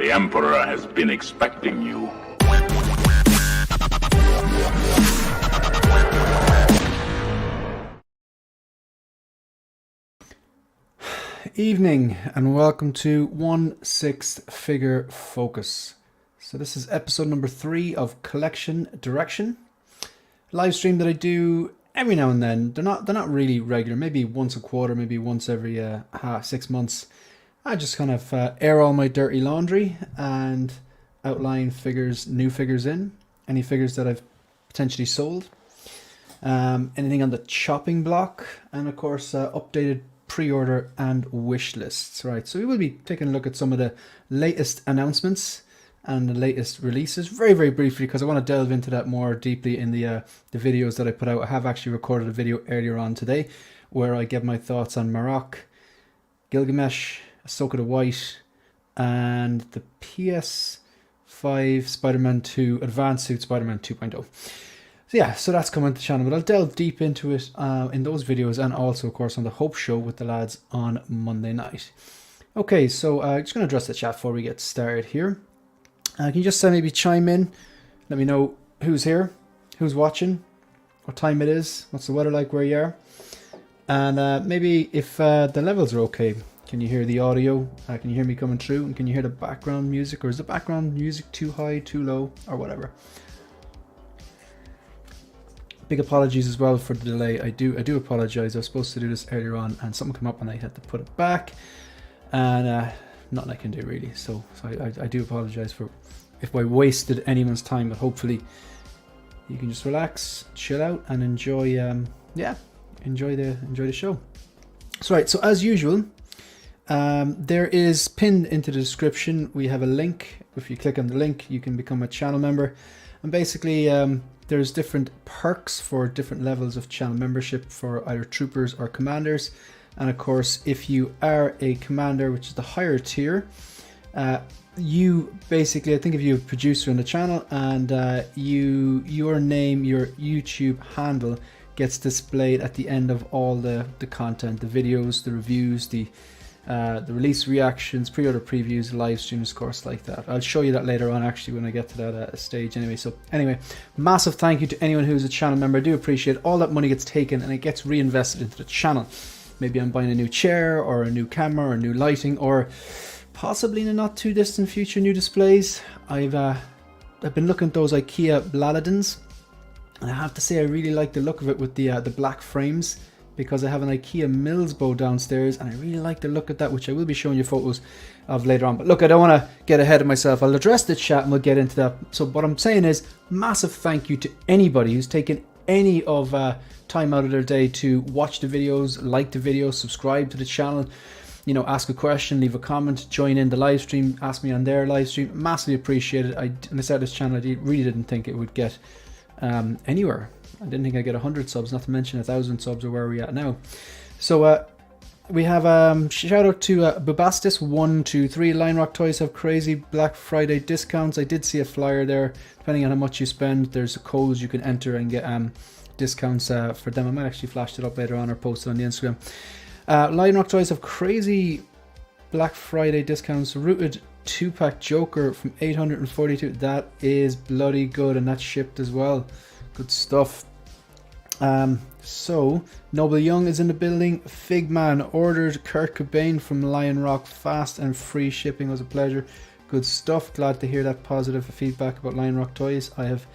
The Emperor has been expecting you. Evening and welcome to 1/6 Figure Focus. So this is episode number 3 of Collection Direction. Live stream that I do every now and then. They're not really regular. Maybe once a quarter, maybe once every 6 months. I just kind of air all my dirty laundry and outline figures, new figures in, any figures that I've potentially sold, anything on the chopping block, and of course updated pre-order and wish lists. Right, so we will be taking a look at some of the latest announcements and the latest releases very, very briefly, because I want to delve into that more deeply in the videos that I put out. I have actually recorded a video earlier on today where I give my thoughts on Marok, Gilgamesh, Ahsoka the White, and the PS5 Spider-Man 2 Advanced Suit Spider-Man 2.0. So yeah, so that's coming to the channel, but I'll delve deep into it in those videos, and also of course on the Hope Show with the lads on Monday night. Okay, so just going to address the chat before we get started here. Can you just maybe chime in, let me know who's here, who's watching, what time it is, what's the weather like where you are, and maybe if the levels are okay. Can you hear the audio? Can you hear me coming through? And can you hear the background music? Or is the background music too high, too low, or whatever? Big apologies as well for the delay. I do apologize. I was supposed to do this earlier on, and something came up, and I had to put it back. And nothing I can do really. So I do apologize for if I wasted anyone's time. But hopefully you can just relax, chill out, and enjoy. Enjoy the show. So right. So as usual. There is pinned into the description, we have a link. If you click on the link, you can become a channel member, and basically there's different perks for different levels of channel membership for either troopers or commanders. And of course, if you are a commander, which is the higher tier, you basically, I think if you're a producer on the channel, and your name, your YouTube handle gets displayed at the end of all the content, the videos, the reviews, the release reactions, pre-order previews, live streams, of course, like that. I'll show you that later on, actually, when I get to that stage anyway. So anyway, massive thank you to anyone who's a channel member. I do appreciate all that money gets taken and it gets reinvested into the channel. Maybe I'm buying a new chair or a new camera or new lighting, or possibly in a not too distant future, new displays. I've been looking at those IKEA Blaladins, and I have to say I really like the look of it with the black frames, because I have an IKEA Mills bow downstairs, and I really like the look at that, which I will be showing you photos of later on. But look, I don't want to get ahead of myself. I'll address the chat and we'll get into that. So what I'm saying is, massive thank you to anybody who's taken any of time out of their day to watch the videos, like the videos, subscribe to the channel, you know, ask a question, leave a comment, join in the live stream, ask me on their live stream. Massively appreciated. When I started this channel, I really didn't think it would get anywhere. I didn't think I'd get 100 subs, not to mention 1,000 subs, or where are we at now. So we have shout out to Bubastis123. Lion Rock Toys have crazy Black Friday discounts. I did see a flyer there. Depending on how much you spend, there's codes you can enter and get discounts for them. I might actually flash it up later on or post it on the Instagram. Lion Rock Toys have crazy Black Friday discounts. Rooted 2-pack Joker from 842. That is bloody good, and that's shipped as well. Good stuff. So Noble Young is in the building. Figman ordered Kurt Cobain from Lion Rock. Fast and free shipping, was a pleasure. Good stuff. Glad to hear that positive feedback about Lion Rock Toys. I have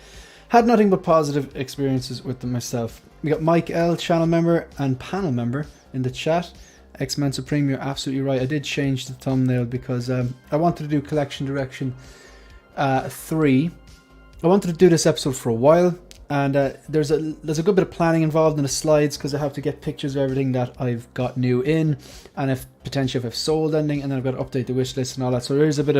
had nothing but positive experiences with them myself. We got Mike L, channel member and panel member in the chat. X-Men Supreme, you're absolutely right. I did change the thumbnail because I wanted to do Collection Direction 3. I wanted to do this episode for a while. And there's a good bit of planning involved in the slides, because I have to get pictures of everything that I've got new in, and if I've sold anything, and then I've got to update the wish list and all that. So there is a bit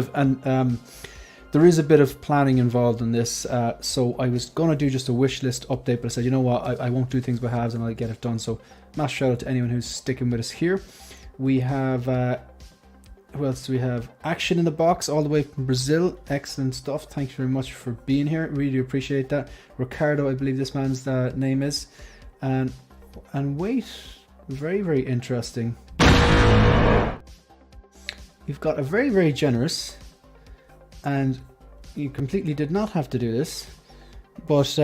of planning involved in this. So I was gonna do just a wish list update, but I said, you know what, I won't do things by halves, and I'll get it done. So mass shout out to anyone who's sticking with us here. We have who else do we have? Action in the Box, all the way from Brazil. Excellent stuff. Thank you very much for being here. Really appreciate that. Ricardo, I believe this man's name is. And wait, very, very interesting. We've got a very, very generous and you completely did not have to do this, but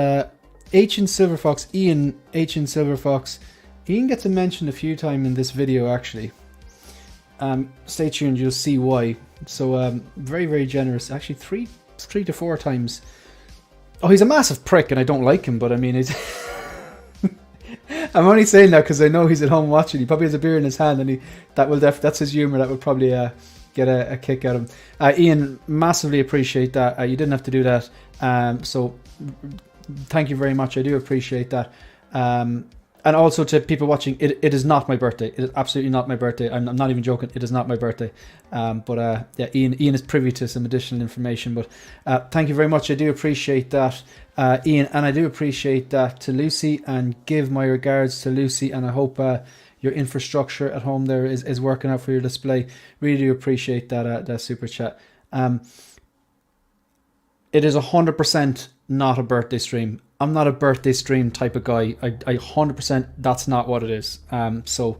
H in Silverfox, Ian H in Silverfox, Ian gets a mention a few times in this video actually. Stay tuned, you'll see why. So very, very generous. Actually, three to four times. Oh, he's a massive prick, and I don't like him. But I mean, he's I'm only saying that because I know he's at home watching. He probably has a beer in his hand, and that's his humor. That would probably get a kick out of him. Ian, massively appreciate that. You didn't have to do that. So thank you very much. I do appreciate that. And also to people watching, it is not my birthday. It is absolutely not my birthday. I'm not even joking. It is not my birthday. But yeah, Ian is privy to some additional information. But thank you very much. I do appreciate that, Ian. And I do appreciate that to Lucy, and give my regards to Lucy. And I hope your infrastructure at home there is working out for your display. Really do appreciate that super chat. It is 100% not a birthday stream. I'm not a birthday stream type of guy. I 100%, that's not what it is. So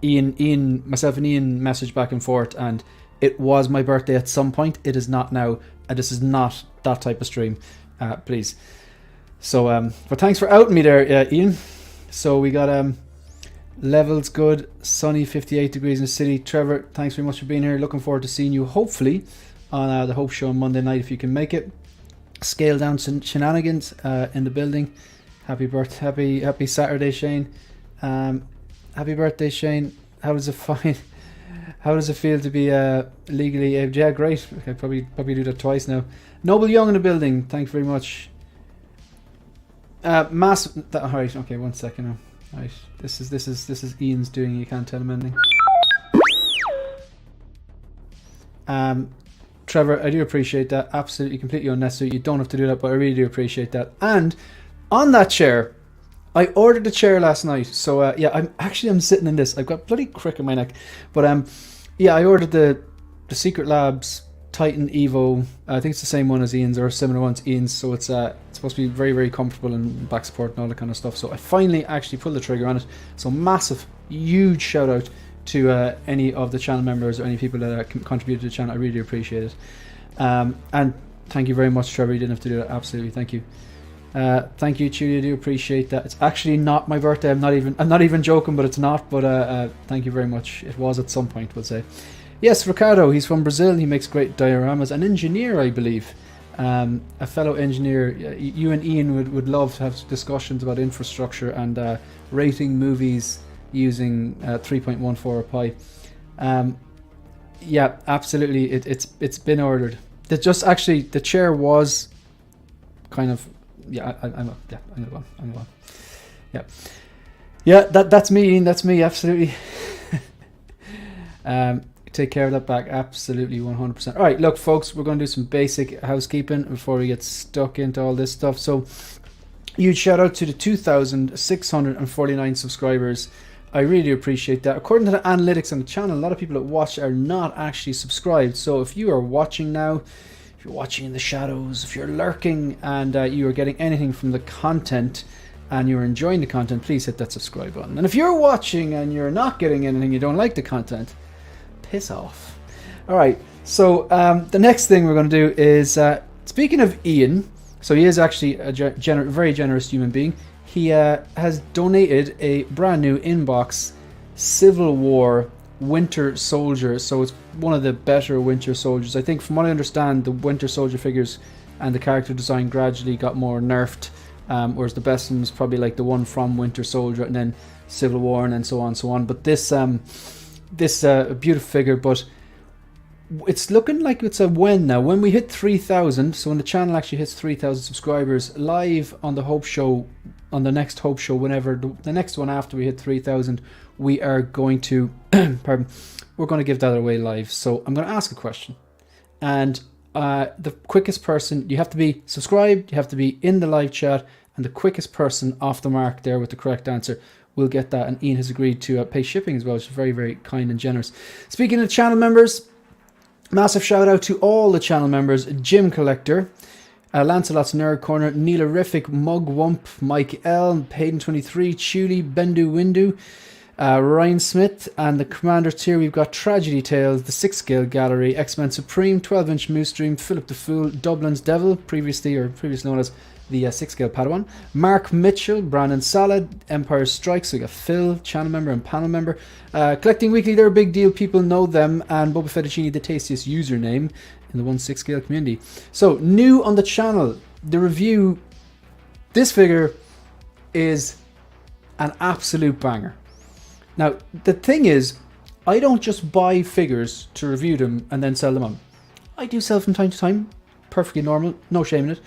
Ian, myself and Ian messaged back and forth, and it was my birthday at some point. It is not now. This is not that type of stream, please. So, but thanks for outing me there, Ian. So we got levels good, sunny, 58 degrees in the city. Trevor, thanks very much for being here. Looking forward to seeing you hopefully on the Hope Show on Monday night if you can make it. Scale down shenanigans in the building. Happy birthday, happy Saturday, Shane. Happy birthday, Shane. How does it feel to be legally able? Yeah, great. Okay, probably do that twice now. Noble Young in the building. Thanks very much. All right. Okay, 1 second now. All right. This is Ian's doing. You can't tell him anything. Trevor, I do appreciate that. Absolutely, completely unnecessary. You don't have to do that, but I really do appreciate that. And on that chair, I ordered a chair last night. So yeah, I'm sitting in this. I've got bloody crick in my neck. But yeah, I ordered the Secret Labs Titan Evo. I think it's the same one as Ian's, or similar one to Ian's. So it's supposed to be very, very comfortable and back support and all that kind of stuff. So I finally actually pulled the trigger on it. So massive, huge shout out to any of the channel members or any people that contributed to the channel. I really appreciate it. And thank you very much, Trevor. You didn't have to do that. Absolutely, thank you. Thank you, Julie. I do appreciate that. It's actually not my birthday. I'm not even joking, but it's not. But thank you very much. It was at some point, we'll say. Yes, Ricardo. He's from Brazil. He makes great dioramas. An engineer, I believe. A fellow engineer. You and Ian would love to have discussions about infrastructure and rating movies using 3.14 pi. Yeah, absolutely. It's been ordered. The chair was kind of, yeah. I'm gonna go. Yeah. That's me, Ian. That's me. Absolutely. Take care of that back. Absolutely, 100%. All right, look, folks, we're going to do some basic housekeeping before we get stuck into all this stuff. So, huge shout out to the 2,649 subscribers. I really appreciate that. According to the analytics on the channel, a lot of people that watch are not actually subscribed. So if you are watching now, if you're watching in the shadows, if you're lurking and you are getting anything from the content and you're enjoying the content, please hit that subscribe button. And if you're watching and you're not getting anything, you don't like the content, piss off. All right, so the next thing we're going to do is, speaking of Ian, so he is actually a very generous human being. He has donated a brand new inbox Civil War Winter Soldier. So it's one of the better Winter Soldiers. I think from what I understand, the Winter Soldier figures and the character design gradually got more nerfed. Whereas the best one was probably like the one from Winter Soldier and then Civil War and then so on and so on. But this beautiful figure, but it's looking like it's a when now. When we hit 3,000, so when the channel actually hits 3,000 subscribers, live on the Hope Show, on the next Hope Show, whenever the next one after we hit 3,000, we are going to, pardon, we're going to give that away live. So I'm going to ask a question, and the quickest person, you have to be subscribed, you have to be in the live chat, and the quickest person off the mark there with the correct answer will get that. And Ian has agreed to pay shipping as well, which is very, very kind and generous. Speaking of channel members, massive shout out to all the channel members: Jim Collector, Lancelot's Nerd Corner, Neilerific, Mugwump, Mike L, Hayden23, Chuli, Bendu Windu, Ryan Smith and the Commander tier, we've got Tragedy Tales, the 6 Scale Gallery, X-Men Supreme, 12-inch Moose Dream, Philip the Fool, Dublin's Devil, previously known as the 6 Scale Padawan, Mark Mitchell, Brandon Salad, Empire Strikes, so we got Phil, channel member and panel member. Collecting Weekly, they're a big deal, people know them, and Boba Fettuccine, the tastiest username in the 1/6 scale community. So, new on the channel, the review, this figure is an absolute banger. Now, the thing is, I don't just buy figures to review them and then sell them on. I do sell from time to time, perfectly normal, no shame in it.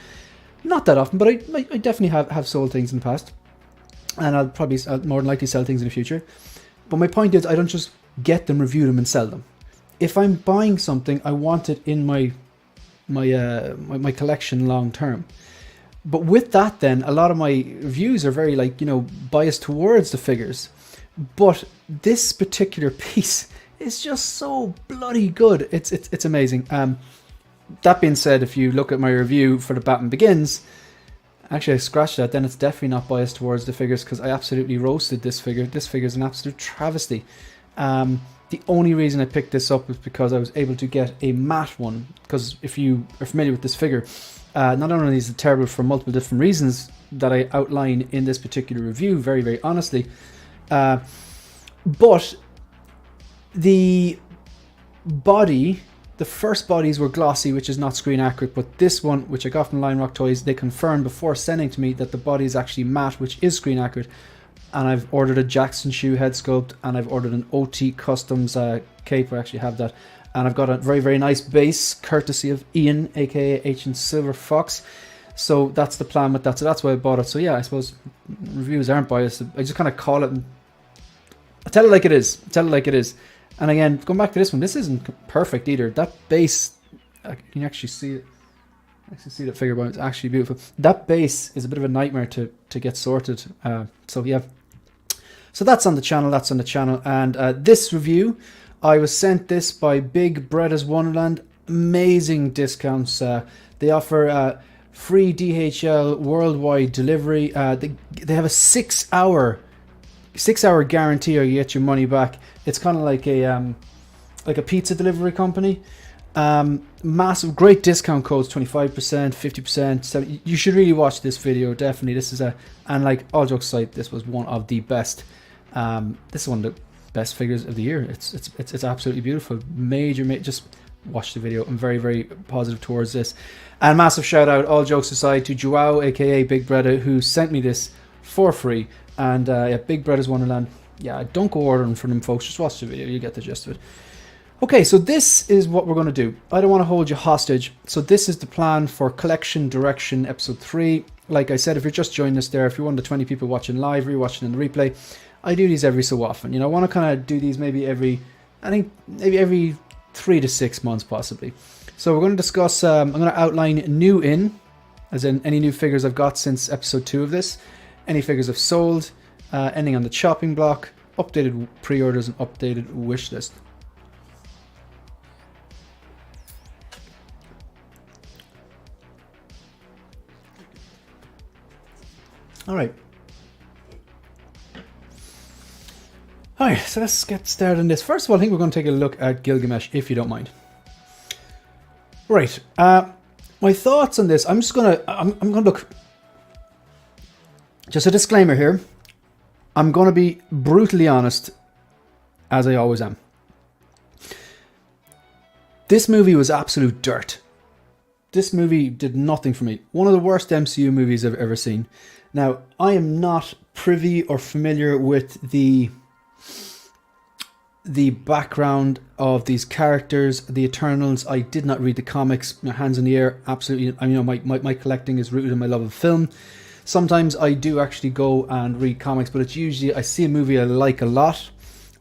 Not that often, but I definitely have sold things in the past. And I'll probably more than likely sell things in the future. But my point is, I don't just get them, review them, and sell them. If I'm buying something, I want it in my collection long term. But with that then, a lot of my reviews are very biased towards the figures. But this particular piece is just so bloody good. It's amazing. That being said, if you look at my review for the Batman Begins, actually I scratched that, then it's definitely not biased towards the figures because I absolutely roasted this figure. This figure is an absolute travesty. The only reason I picked this up was because I was able to get a matte one, because if you are familiar with this figure, not only is it terrible for multiple different reasons that I outline in this particular review very, very honestly, but the body, the first bodies were glossy, which is not screen accurate, but this one, which I got from Lion Rock Toys, they confirmed before sending to me that the body is actually matte, which is screen accurate. And I've ordered a Jackson Shoe head sculpt, and I've ordered an OT Customs cape. I actually have that. And I've got a very, very nice base, courtesy of Ian, aka Ancient Silver Fox. So that's the plan with that. So that's why I bought it. So yeah, I suppose reviews aren't biased. I just kind of call it and I tell it like it is. Tell it like it is. And again, going back to this one, this isn't perfect either. That base, you can actually see it. I can see that figure, but it's actually beautiful. That base is a bit of a nightmare to get sorted. So yeah. So that's on the channel. That's on the channel. And this review, I was sent this by Big Bretta's Wonderland. Amazing discounts. They offer free DHL worldwide delivery. They have a 6 hour guarantee, or you get your money back. It's kind of like a pizza delivery company. Massive, great discount codes, 25%, 50%. So you should really watch this video. Definitely, this is and like all jokes aside, this was one of the best. This is one of the best figures of the year. It's absolutely beautiful. Major. Just watch the video. I'm very, very positive towards this. And massive shout out, all jokes aside, to Joao, aka Big Bretta, who sent me this for free. And yeah, Big Bretta's Wonderland. Yeah, don't go ordering from them, folks. Just watch the video. You get the gist of it. Okay, so this is what we're going to do. I don't want to hold you hostage. So this is the plan for Collection Direction Episode 3. Like I said, if you're just joining us there, if you're one of the 20 people watching live, rewatching in the replay, I do these every so often. You know, I want to kind of do these maybe every 3 to 6 months possibly. So we're going to discuss, I'm going to outline new in, as in any new figures I've got since Episode 2 of this, any figures I've sold, ending on the chopping block, updated pre-orders and updated wish list. Alright, so let's get started on this. First of all, I think we're going to take a look at Gilgamesh, if you don't mind. Right, my thoughts on this, I'm going to look, just a disclaimer here, I'm going to be brutally honest, as I always am. This movie was absolute dirt. This movie did nothing for me. One of the worst MCU movies I've ever seen. Now, I am not privy or familiar with the background of these characters, the Eternals. I did not read the comics. My hands in the air, absolutely. I mean, my collecting is rooted in my love of film. Sometimes I do actually go and read comics, but it's usually I see a movie I like a lot,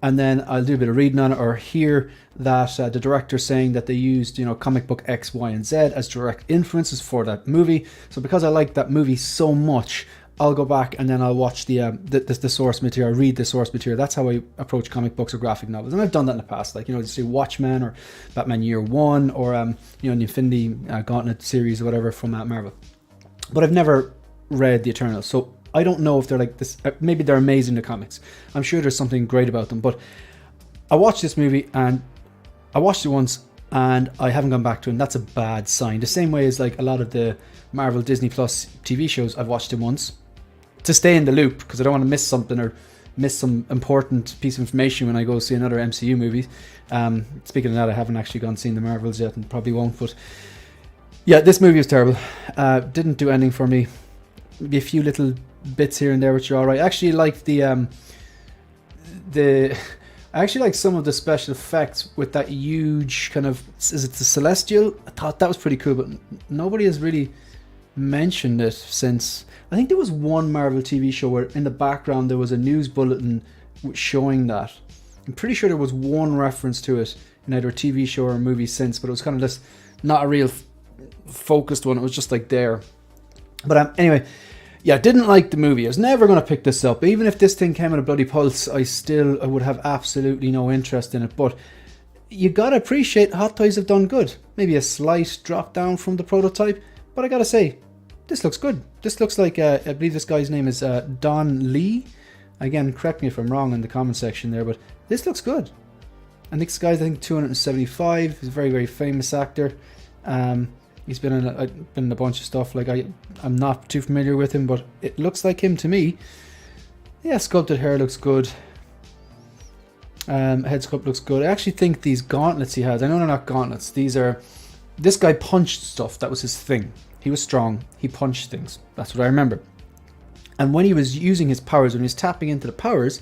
and then I'll do a bit of reading on it, or hear that the director saying that they used, comic book X, Y, and Z as direct influences for that movie. So because I like that movie so much, I'll go back and then I'll watch the source material, read the source material. That's how I approach comic books or graphic novels, and I've done that in the past. Like, say Watchmen or Batman Year One, or the Infinity Gauntlet series or whatever from Marvel. But I've never read the Eternals, so I don't know if they're like this. Maybe they're amazing in the comics. I'm sure there's something great about them. But I watched this movie and I watched it once and I haven't gone back to it. And that's a bad sign. The same way as like a lot of the Marvel Disney Plus TV shows, I've watched it once to stay in the loop because I don't want to miss something or miss some important piece of information when I go see another MCU movie. Speaking of that, I haven't actually gone seeing the Marvels yet and probably won't. But yeah, this movie was terrible. Didn't do anything for me. Maybe a few little bits here and there which are alright. I actually like I actually like some of the special effects with that huge kind of, is it the Celestial? I thought that was pretty cool, but nobody has really mentioned it since. I think there was one Marvel TV show where in the background there was a news bulletin showing that. I'm pretty sure there was one reference to it in either a TV show or a movie since, but it was kind of just not a real focused one. It was just like there. But anyway, yeah, didn't like the movie. I was never going to pick this up. Even if this thing came in a bloody pulse, I would have absolutely no interest in it. But you got to appreciate Hot Toys have done good. Maybe a slight drop down from the prototype. But I got to say, this looks good. This looks like, I believe this guy's name is Don Lee. Again, correct me if I'm wrong in the comment section there, but this looks good. And this guy's, I think, 275. He's a very, very famous actor. He's been in a bunch of stuff. Like I'm not too familiar with him, but it looks like him to me. Yeah, sculpted hair looks good. Head sculpt looks good. I actually think these gauntlets he has, I know they're not gauntlets. This guy punched stuff. That was his thing. He was strong. He punched things. That's what I remember. And when he was using his powers, when he was tapping into the powers,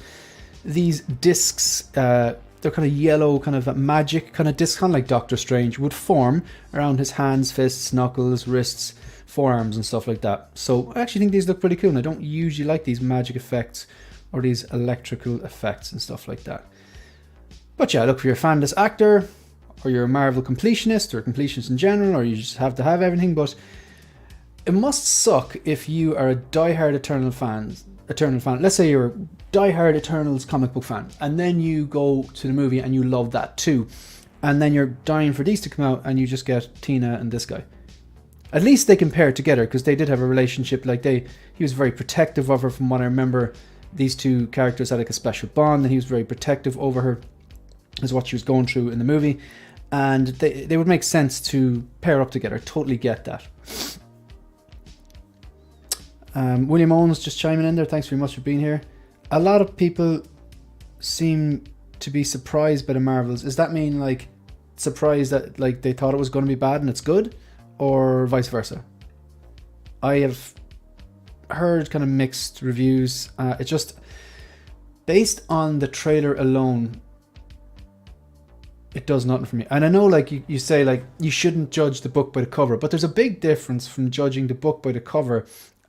these discs, they're kind of yellow, kind of magic kind of discs, kind of like Doctor Strange, would form around his hands, fists, knuckles, wrists, forearms and stuff like that. So I actually think these look pretty cool, and I don't usually like these magic effects or these electrical effects and stuff like that. But yeah, look, if you're a fan of this actor, or you're a Marvel completionist, or a completionist in general, or you just have to have everything, but it must suck if you are a diehard Eternal fan. Let's say you're a diehard Eternals comic book fan, and then you go to the movie and you love that too, and then you're dying for these to come out and you just get Tina and this guy. At least they can pair together, because they did have a relationship. Like he was very protective of her, from what I remember. These two characters had like a special bond, and he was very protective over her, is what she was going through in the movie, and they would make sense to pair up together. Totally get that. William Owens just chiming in there. Thanks very much for being here. A lot of people seem to be surprised by the Marvels. Does that mean like surprised that like they thought it was going to be bad and it's good, or vice versa? I have heard kind of mixed reviews. It's just based on the trailer alone, it does nothing for me. And I know like you say like you shouldn't judge the book by the cover, but there's a big difference from judging the book by the cover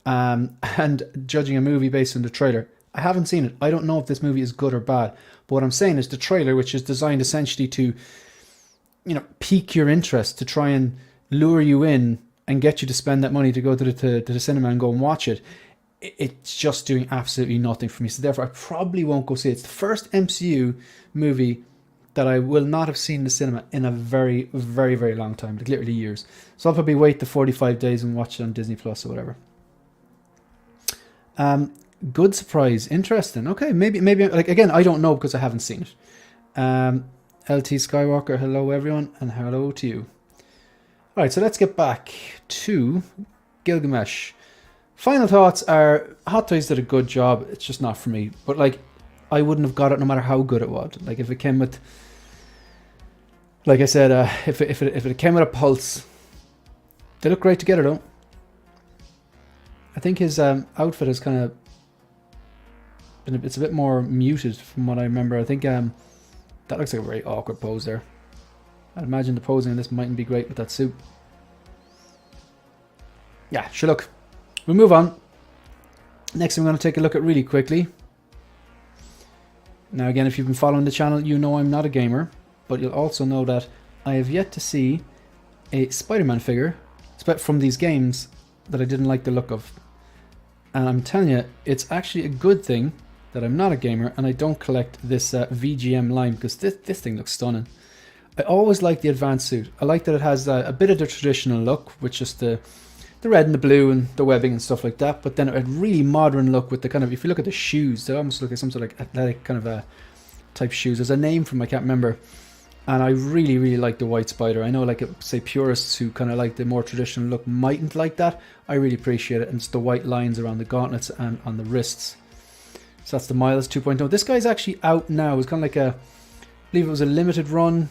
and judging a movie based on the trailer. I haven't seen it. I don't know if this movie is good or bad. But what I'm saying is the trailer, which is designed essentially to, pique your interest, to try and lure you in and get you to spend that money to go to the cinema and go and watch it. It's just doing absolutely nothing for me. So therefore, I probably won't go see it. It's the first MCU movie that I will not have seen in the cinema in a very, very, very long time. Like literally years. So I'll probably wait the 45 days and watch it on Disney Plus or whatever. Good surprise. Interesting. Okay, maybe like again, I don't know because I haven't seen it. LT Skywalker, hello everyone, and hello to you. Alright, so let's get back to Gilgamesh. Final thoughts are Hot Toys did a good job. It's just not for me. But like I wouldn't have got it no matter how good it was. Like if it came with, like I said, if it came with a pulse, they look great together though. I think his outfit is kind of, it's a bit more muted from what I remember. I think that looks like a very awkward pose there. I'd imagine the posing in this mightn't be great with that suit. Yeah, sure, look. We'll move on. Next thing we're going to take a look at really quickly. Now again, if you've been following the channel, you know I'm not a gamer, but you'll also know that I have yet to see a Spider-Man figure from these games that I didn't like the look of. And I'm telling you, it's actually a good thing that I'm not a gamer and I don't collect this VGM line, because this thing looks stunning. I always like the advanced suit. I like that it has a bit of the traditional look with just the the red and the blue and the webbing and stuff like that. But then a really modern look with the kind of, if you look at the shoes, they almost look like some sort of like athletic kind of a type shoes. There's a name for them, I can't remember. And I really, really like the white spider. I know, like, say, purists who kind of like the more traditional look mightn't like that. I really appreciate it. And it's the white lines around the gauntlets and on the wrists. So that's the Miles 2.0. This guy's actually out now. It's kind of like I believe it was a limited run.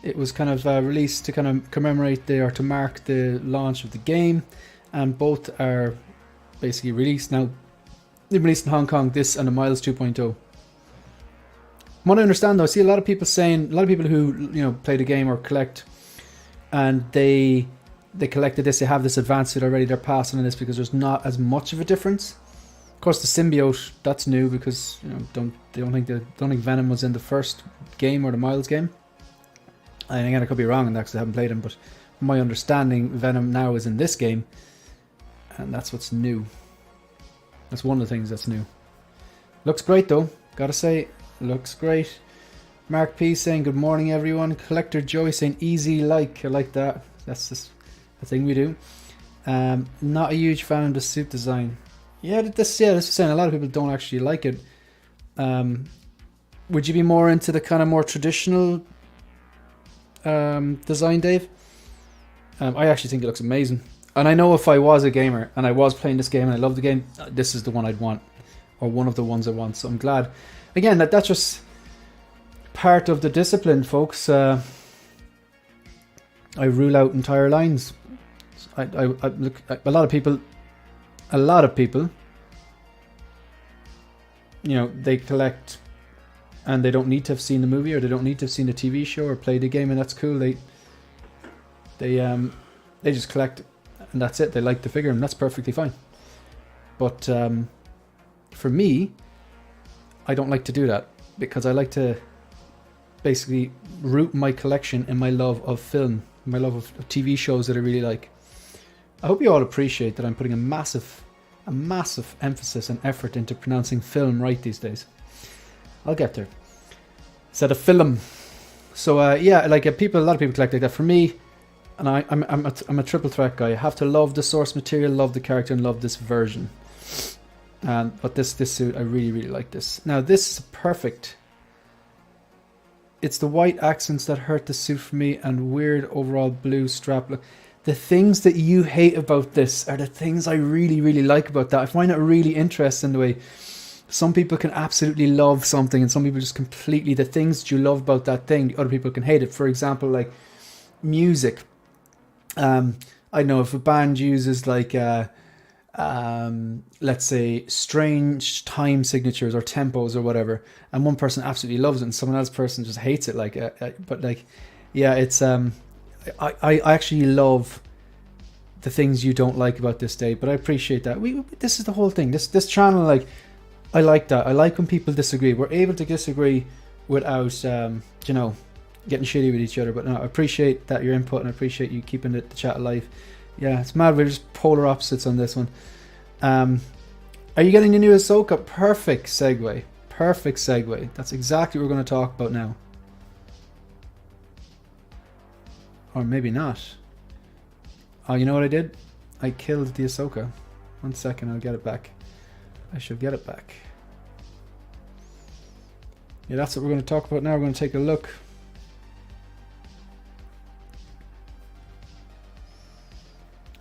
It was kind of released to kind of commemorate or to mark the launch of the game. And both are basically released now. They're released in Hong Kong, this and the Miles 2.0. What I understand though, I see a lot of people who, you know, play the game or collect, and they collected this, they have this advanced suit already, they're passing on this because there's not as much of a difference. Of course, the symbiote, that's new because, you know, don't think Venom was in the first game or the Miles game. And again, I could be wrong on that because I haven't played him, but from my understanding, Venom now is in this game, and that's what's new. That's one of the things that's new. Looks great though, gotta say. Looks great. Mark P saying good morning everyone. Collector Joy saying easy like. I like that. That's just the thing we do. Not a huge fan of the suit design. This is saying a lot of people don't actually like it. Would you be more into the kind of more traditional design, Dave? I actually think it looks amazing. And I know if I was a gamer and I was playing this game and I love the game, this is the one I'd want. Or one of the ones I want. So I'm glad. Again, that's just part of the discipline, folks. I rule out entire lines. I look. A lot of people. You know, they collect, and they don't need to have seen the movie, or they don't need to have seen the TV show, or played the game, and that's cool. They just collect, and that's it. They like the figure, and that's perfectly fine. But for me, I don't like to do that because I like to basically root my collection in my love of film, my love of TV shows that I really like. I hope you all appreciate that I'm putting a massive emphasis and effort into pronouncing film right these days. I'll get there. Instead of film. So yeah, like a lot of people collect like that. For me, and I'm a triple threat guy. I have to love the source material, love the character, and love this version. But this suit, I really, really like this. Now this is perfect. It's the white accents that hurt the suit for me, and weird overall blue strap look. The things that you hate about this are the things I really, really like about that. I find it really interesting the way some people can absolutely love something, and some people just completely, the things that you love about that thing, other people can hate it. For example, like music. I know if a band uses like let's say strange time signatures or tempos or whatever, and one person absolutely loves it and someone else person just hates it, but like, yeah, it's I actually love the things you don't like about this day, but I appreciate that. This is the whole thing, this channel, like, I like that. I like when people disagree. We're able to disagree without you know, getting shitty with each other. But no, I appreciate that your input, and I appreciate you keeping the chat alive. Yeah, it's mad. We're just polar opposites on this one. Are you getting the new Ahsoka? Perfect segue. Perfect segue. That's exactly what we're going to talk about now. Or maybe not. Oh, you know what I did? I killed the Ahsoka. 1 second, I'll get it back. I should get it back. Yeah, that's what we're going to talk about now. We're going to take a look.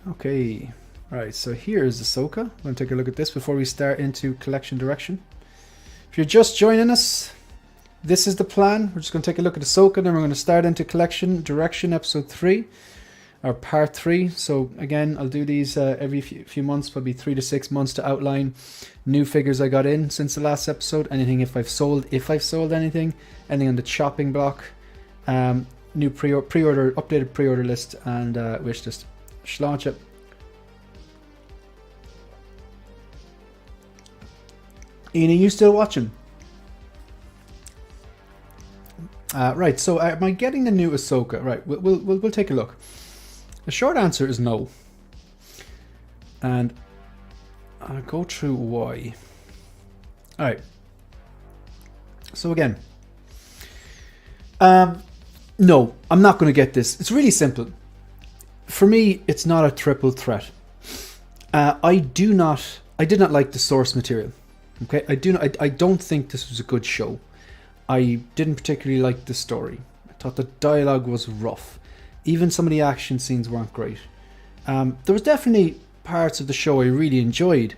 Okay, right, so here's Ahsoka. I'm going to take a look at this before we start into collection direction. If you're just joining us, this is the plan. We're just going to take a look at Ahsoka, then we're going to start into collection direction, episode 3, or part 3. So again, I'll do these every few months, probably 3 to 6 months, to outline new figures I got in since the last episode, anything if I've sold anything on the chopping block, new pre-order, updated pre-order list, and wish list. Launch it. Ian, are you still watching? Right, so am I getting the new Ahsoka? Right, we'll take a look. The short answer is no. And I'll go through why. Alright. So again. No, I'm not going to get this. It's really simple. For me, it's not a triple threat. I did not like the source material. Okay, I don't think this was a good show. I didn't particularly like the story. I thought the dialogue was rough. Even some of the action scenes weren't great. There was definitely parts of the show I really enjoyed.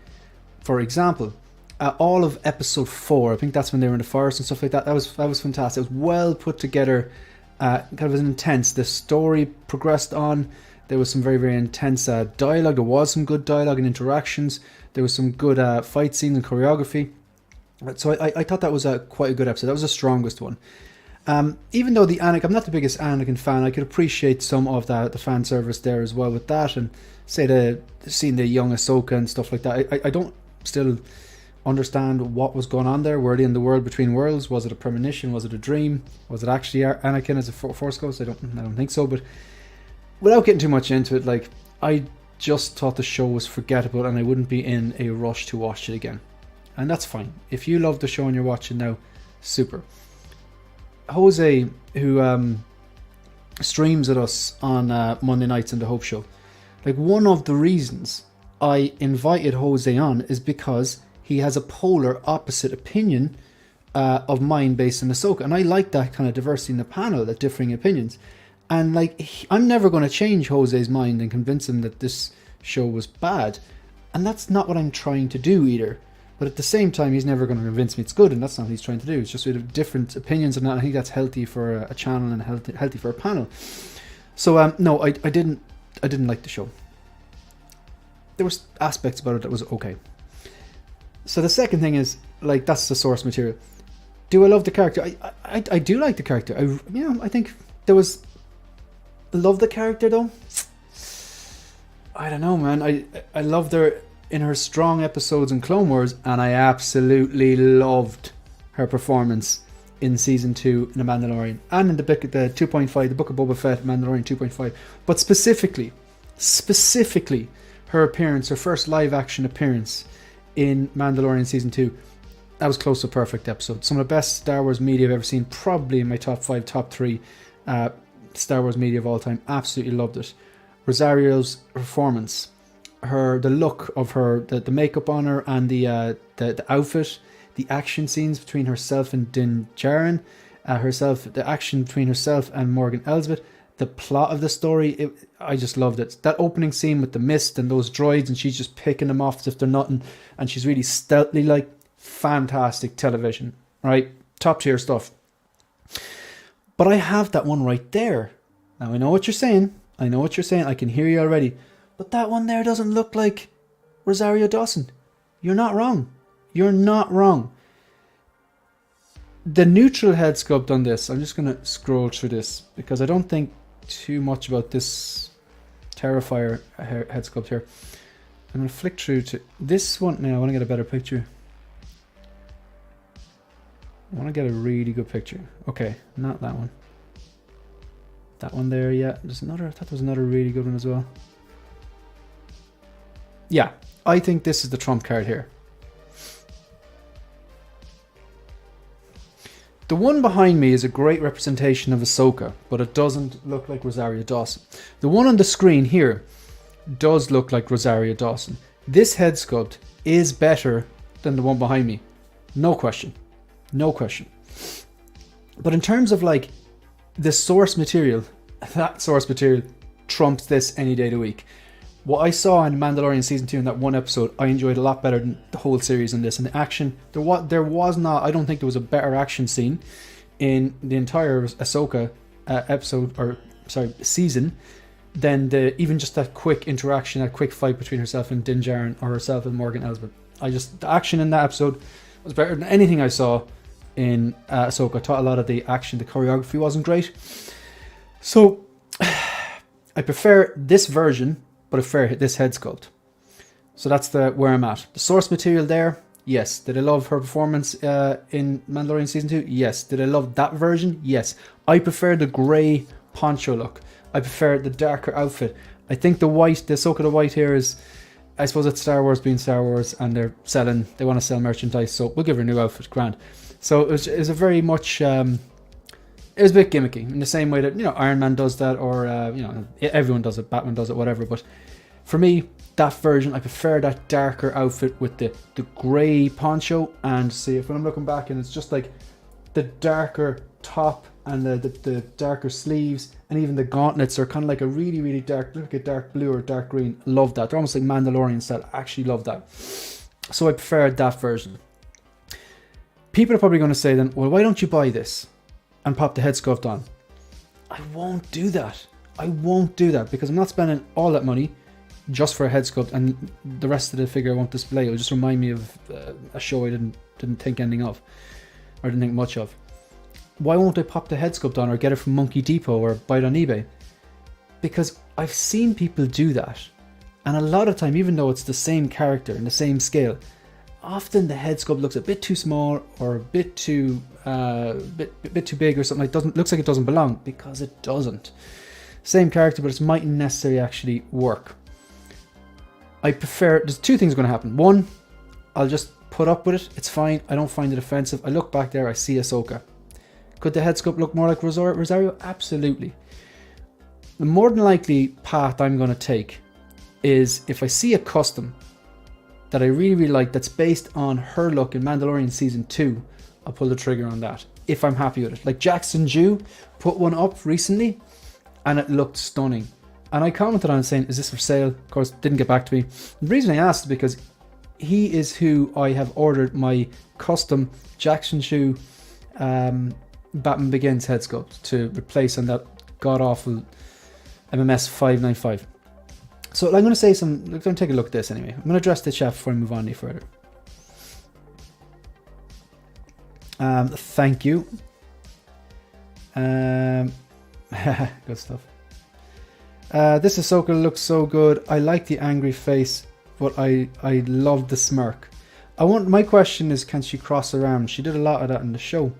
For example, all of episode 4, I think that's when they were in the forest and stuff like that. That was fantastic. It was well put together. Kind of intense. The story progressed on. There was some very, very intense dialogue. There was some good dialogue and interactions. There was some good fight scenes and choreography. So I thought that was quite a good episode. That was the strongest one. Even though I'm not the biggest Anakin fan, I could appreciate some of the fan service there as well with that, and seeing the young Ahsoka and stuff like that. I don't still understand what was going on there. Were they in the world between worlds? Was it a premonition? Was it a dream? Was it actually Anakin as a Force ghost? I don't think so. But without getting too much into it, like, I just thought the show was forgettable, and I wouldn't be in a rush to watch it again. And that's fine. If you love the show and you're watching now, super. Jose, who streams at us on Monday nights in the Hope Show, like, one of the reasons I invited Jose on is because he has a polar opposite opinion of mine based on Ahsoka, and I like that kind of diversity in the panel, that differing opinions. And like, I'm never going to change Jose's mind and convince him that this show was bad, and that's not what I'm trying to do either. But at the same time, he's never going to convince me it's good, and that's not what he's trying to do. It's just we have different opinions on that. I think that's healthy for a channel and healthy for a panel. So no, I didn't like the show. There was aspects about it that was okay. So the second thing is, like, that's the source material. Do I love the character? I do like the character. I think there was. Love the character though. I don't know, man. I loved her in her strong episodes in Clone Wars, and I absolutely loved her performance in season 2 in The Mandalorian, and in the 2.5, the Book of Boba Fett, Mandalorian 2.5. But specifically, her appearance, her first live action appearance in Mandalorian season 2, that was close to a perfect episode. Some of the best Star Wars media I've ever seen, probably in my top 5, top 3 Star Wars media of all time. Absolutely loved it. Rosario's performance, the look of her, the makeup on her, and the outfit, the action scenes between herself and Din Djarin, the action between herself and Morgan Elsbeth, the plot of the story, I just loved it. That opening scene with the mist and those droids, and she's just picking them off as if they're nothing, and she's really stealthily, like, fantastic television, right? Top tier stuff. But I have that one right there. Now I know what you're saying. I can hear you already. But that one there doesn't look like Rosario Dawson. You're not wrong. The neutral head sculpt on this, I'm just going to scroll through this because I don't think too much about this Terrifier head sculpt here. I'm going to flick through to this one now. I want to get a better picture. I want to get a really good picture. Okay, not that one. That one there, yeah. There's another. I thought there was another really good one as well. Yeah, I think this is the trump card here. The one behind me is a great representation of Ahsoka, but it doesn't look like Rosario Dawson. The one on the screen here does look like Rosario Dawson. This head sculpt is better than the one behind me. No question. But in terms of, like, the source material, that source material trumps this any day of the week. What I saw in Mandalorian season 2 in that one episode, I enjoyed a lot better than the whole series in this. And the action, there was not, I don't think there was a better action scene in the entire Ahsoka season than even just that quick interaction, that quick fight between herself and Din Djarin, or herself and Morgan Elsbeth. The action in that episode was better than anything I saw in Ahsoka. I thought a lot of the action, the choreography wasn't great. So I prefer this version, but I prefer this head sculpt. So that's where I'm at. The source material there, yes. Did I love her performance in Mandalorian season 2? Yes. Did I love that version? Yes. I prefer the grey poncho look. I prefer the darker outfit. I think the Ahsoka the white here is, I suppose it's Star Wars being Star Wars, and they want to sell merchandise, so we'll give her a new outfit, grand. So it was a very much, it was a bit gimmicky, in the same way that, Iron Man does that, or, everyone does it, Batman does it, whatever, but For me, that version, I prefer that darker outfit with the grey poncho, and see if when I'm looking back and it's just like the darker top and the darker sleeves, and even the gauntlets are kind of like a really, really dark, look like a dark blue or dark green. Love that. They're almost like Mandalorian style. I actually love that. So I prefer that version. People are probably going to say then, well, why don't you buy this and pop the head sculpt on? I won't do that. I won't do that because I'm not spending all that money just for a head sculpt, and the rest of the figure I won't display. It'll just remind me of a show I didn't think anything of, or didn't think much of. Why won't I pop the head sculpt on or get it from Monkey Depot or buy it on eBay? Because I've seen people do that, and a lot of time, even though it's the same character and the same scale, often the head sculpt looks a bit too small or a bit too bit too big or something. Looks like it doesn't belong, because it doesn't. Same character, but it mightn't necessarily actually work. I prefer, there's two things going to happen. One, I'll just put up with it. It's fine. I don't find it offensive. I look back there, I see Ahsoka. Could the head sculpt look more like Rosario? Absolutely. The more than likely path I'm going to take is if I see a custom that I really, really like that's based on her look in Mandalorian Season 2, I'll pull the trigger on that if I'm happy with it. Like Jackson Jew put one up recently and it looked stunning. And I commented on it saying, is this for sale? Of course, didn't get back to me. The reason I asked is because he is who I have ordered my custom Jackson Jew Batman Begins head sculpt to replace on that god-awful MMS 595. So I'm going to say some, I'm going to take a look at this anyway. I'm going to address the chat before I move on any further. Thank you. Good stuff. This Ahsoka looks so good. I like the angry face, but I love the smirk. My question is, can she cross her arms? She did a lot of that in the show.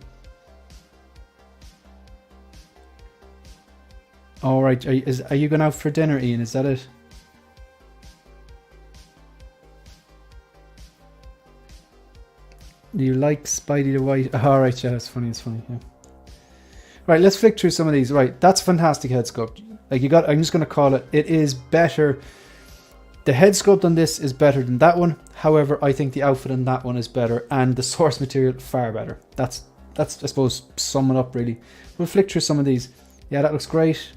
All right, are you going out for dinner, Ian? Is that it? Do you like Spidey the White? All right, yeah, it's funny. Yeah. Right, let's flick through some of these. Right, that's fantastic head sculpt. Like I'm just going to call it. It is better. The head sculpt on this is better than that one. However, I think the outfit on that one is better, and the source material far better. That's I suppose sum it up really. We'll flick through some of these. Yeah, that looks great.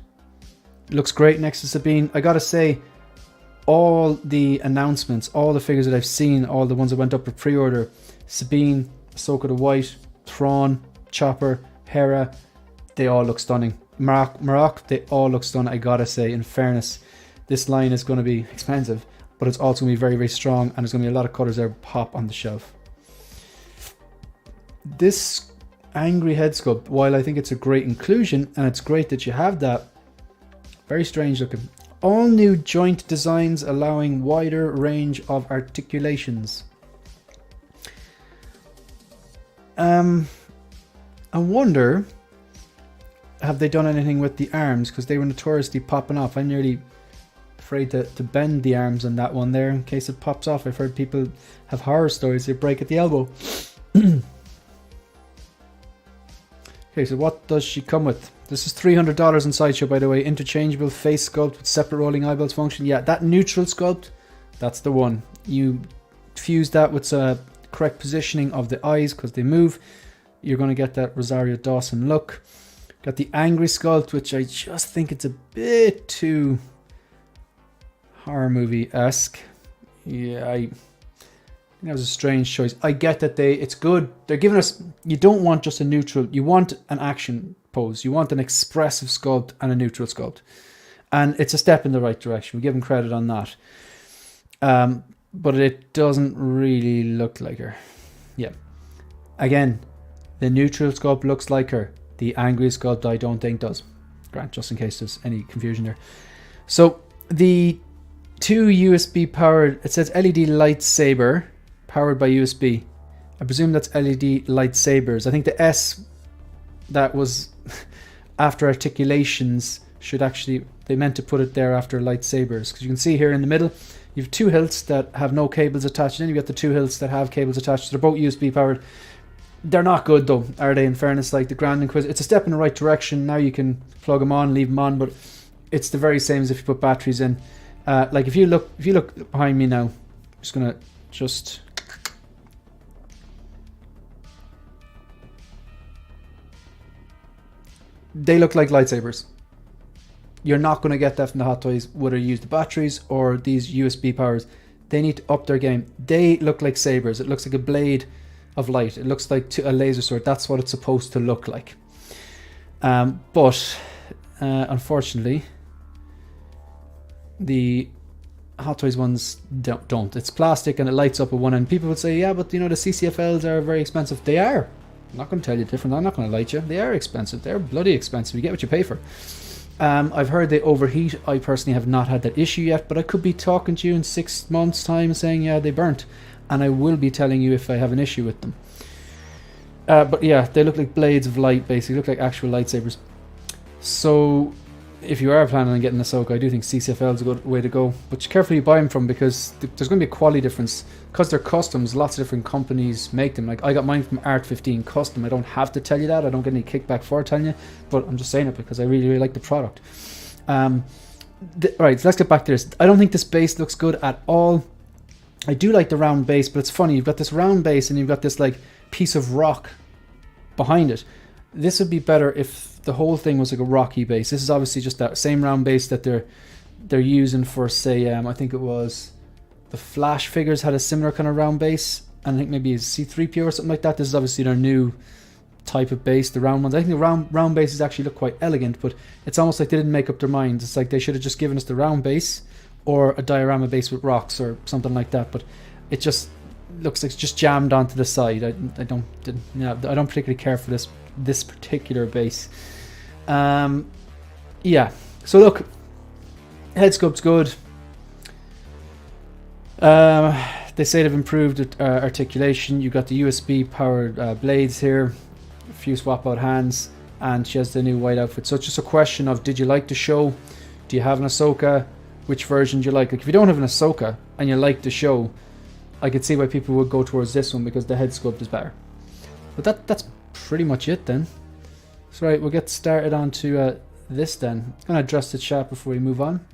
Looks great next to Sabine. I gotta say, all the announcements, all the figures that I've seen, all the ones that went up for pre-order, Sabine, Ahsoka the White, Thrawn, Chopper, Hera, they all look stunning. Marok, they all look stunning. I gotta say, in fairness, this line is going to be expensive, but it's also going to be very, very strong, and there's going to be a lot of colours there pop on the shelf. This angry head sculpt, while I think it's a great inclusion, and it's great that you have that, very strange looking. All new joint designs allowing wider range of articulations. I wonder, have they done anything with the arms? Because they were notoriously popping off. I'm nearly afraid to bend the arms on that one there in case it pops off. I've heard people have horror stories, they break at the elbow. Okay, so what does she come with? This is $300 on Sideshow, by the way. Interchangeable face sculpt with separate rolling eyeballs function. Yeah, that neutral sculpt, that's the one. You fuse that with correct positioning of the eyes because they move. You're going to get that Rosario Dawson look. Got the angry sculpt, which I just think it's a bit too horror movie-esque. Yeah, I think that was a strange choice. I get that it's good. They're giving us, you don't want just a neutral, you want an action pose. You want an expressive sculpt and a neutral sculpt. And it's a step in the right direction. We give them credit on that. But it doesn't really look like her. Yeah. Again, the neutral sculpt looks like her. The angry sculpt I don't think does. Grant, just in case there's any confusion there. So the two USB powered, it says LED lightsaber powered by USB. I presume that's LED lightsabers. I think the S that was after articulations should actually, they meant to put it there after lightsabers, because you can see here in the middle you have two hilts that have no cables attached, and then you've got the two hilts that have cables attached. They're both USB powered. They're not good though, are they? In fairness, like the Grand Inquisitor, it's a step in the right direction. Now you can plug them on, leave them on, but it's the very same as if you put batteries in. Like if you look behind me now, I'm just gonna they look like lightsabers. You're not going to get that from the Hot Toys, whether you use the batteries or these USB powers. They need to up their game. They look like sabers. It looks like a blade of light. It looks like a laser sword. That's what it's supposed to look like. But unfortunately, the Hot Toys ones don't. It's plastic and it lights up at one end. People would say, yeah, but the CCFLs are very expensive. They are. I'm not going to tell you different. I'm not going to lie to you. They are expensive. They're bloody expensive. You get what you pay for. I've heard they overheat. I personally have not had that issue yet, but I could be talking to you in 6 months' time saying, yeah, they burnt. And I will be telling you if I have an issue with them. But yeah, they look like blades of light, basically. Look like actual lightsabers. So if you are planning on getting Ahsoka, I do think CCFL is a good way to go. But carefully buy them from, because there's going to be a quality difference. Because they're customs, lots of different companies make them. Like I got mine from Art 15 Custom. I don't have to tell you that. I don't get any kickback for telling you. But I'm just saying it because I really, really like the product. Right, so let's get back to this. I don't think this base looks good at all. I do like the round base, but it's funny. You've got this round base and you've got this like piece of rock behind it. This would be better if the whole thing was like a rocky base. This is obviously just that same round base that they're using for, say, I think it was the Flash figures had a similar kind of round base, and I think maybe it's C-3PO or something like that. This is obviously their new type of base, the round ones. I think the round bases actually look quite elegant, but it's almost like they didn't make up their minds. It's like they should have just given us the round base or a diorama base with rocks or something like that, but it just looks like it's just jammed onto the side. I don't particularly care for this particular base. Yeah, so look, head sculpt's good. They say they've improved articulation. You've got the USB powered blades here, a few swap out hands, and she has the new white outfit. So it's just a question of, did you like the show? Do you have an Ahsoka? Which version do you like? Like if you don't have an Ahsoka and you like the show, I could see why people would go towards this one because the head sculpt is better. But that's pretty much it then. So right, we'll get started on to this then. I'm going to address the chat before we move on.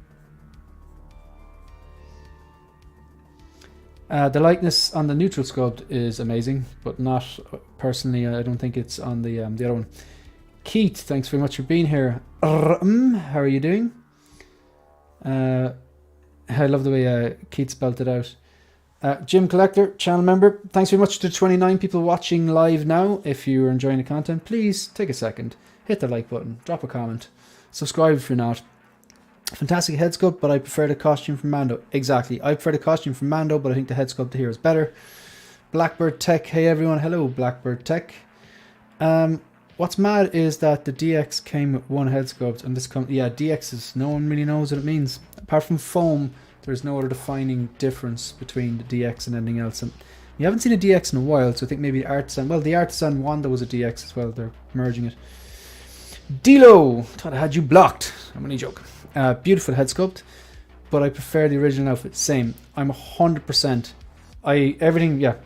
The likeness on the neutral sculpt is amazing, but not personally. I don't think it's on the other one. Keith, thanks very much for being here. How are you doing? I love the way Keith spelled it out. Jim Collector, channel member, thanks very much to 29 people watching live now. If you're enjoying the content, please take a second, hit the like button, drop a comment, subscribe if you're not. Fantastic head sculpt, but I prefer the costume from Mando. Exactly, I prefer the costume from Mando, but I think the head sculpt here is better. Blackbird Tech, hey everyone, hello Blackbird Tech. What's mad is that the DX came with one head sculpt, and this DX is, no one really knows what it means. Apart from foam, there's no other defining difference between the DX and anything else. And we haven't seen a DX in a while, so I think maybe the Artisan Wanda was a DX as well. They're merging it. Dilo, thought I had you blocked. I'm only joking. Beautiful head sculpt, but I prefer the original outfit. Same. I'm 100%. Everything, yeah.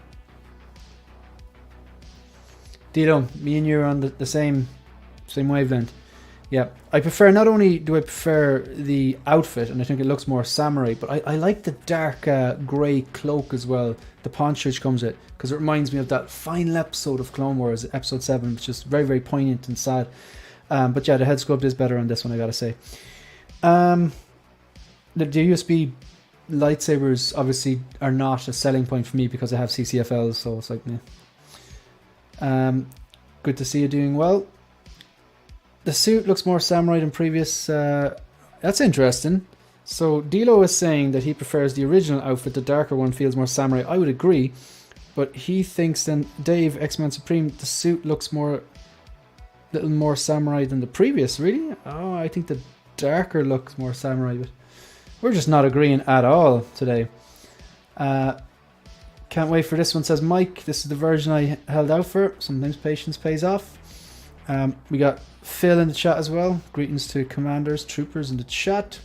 Dilo, me and you are on the same wavelength. Yeah, I prefer, not only do I prefer the outfit, and I think it looks more samurai, but I like the dark grey cloak as well, the poncho which comes with, because it reminds me of that final episode of Clone Wars, episode 7, which is very, very poignant and sad. But yeah, the head sculpt is better on this one, I gotta say. The USB lightsabers obviously are not a selling point for me because I have CCFLs, so it's like, good to see you doing well. The suit looks more samurai than previous. That's interesting. So Dilo is saying that he prefers the original outfit. The darker one feels more samurai. I would agree, but he thinks then Dave X-Men Supreme, the suit looks little more samurai than the previous. Really? Oh, I think the darker looks more samurai. But we're just not agreeing at all today. Can't wait for this one, says Mike. This is the version I held out for. Sometimes patience pays off. We got Phil in the chat as well. Greetings to commanders, troopers in the chat.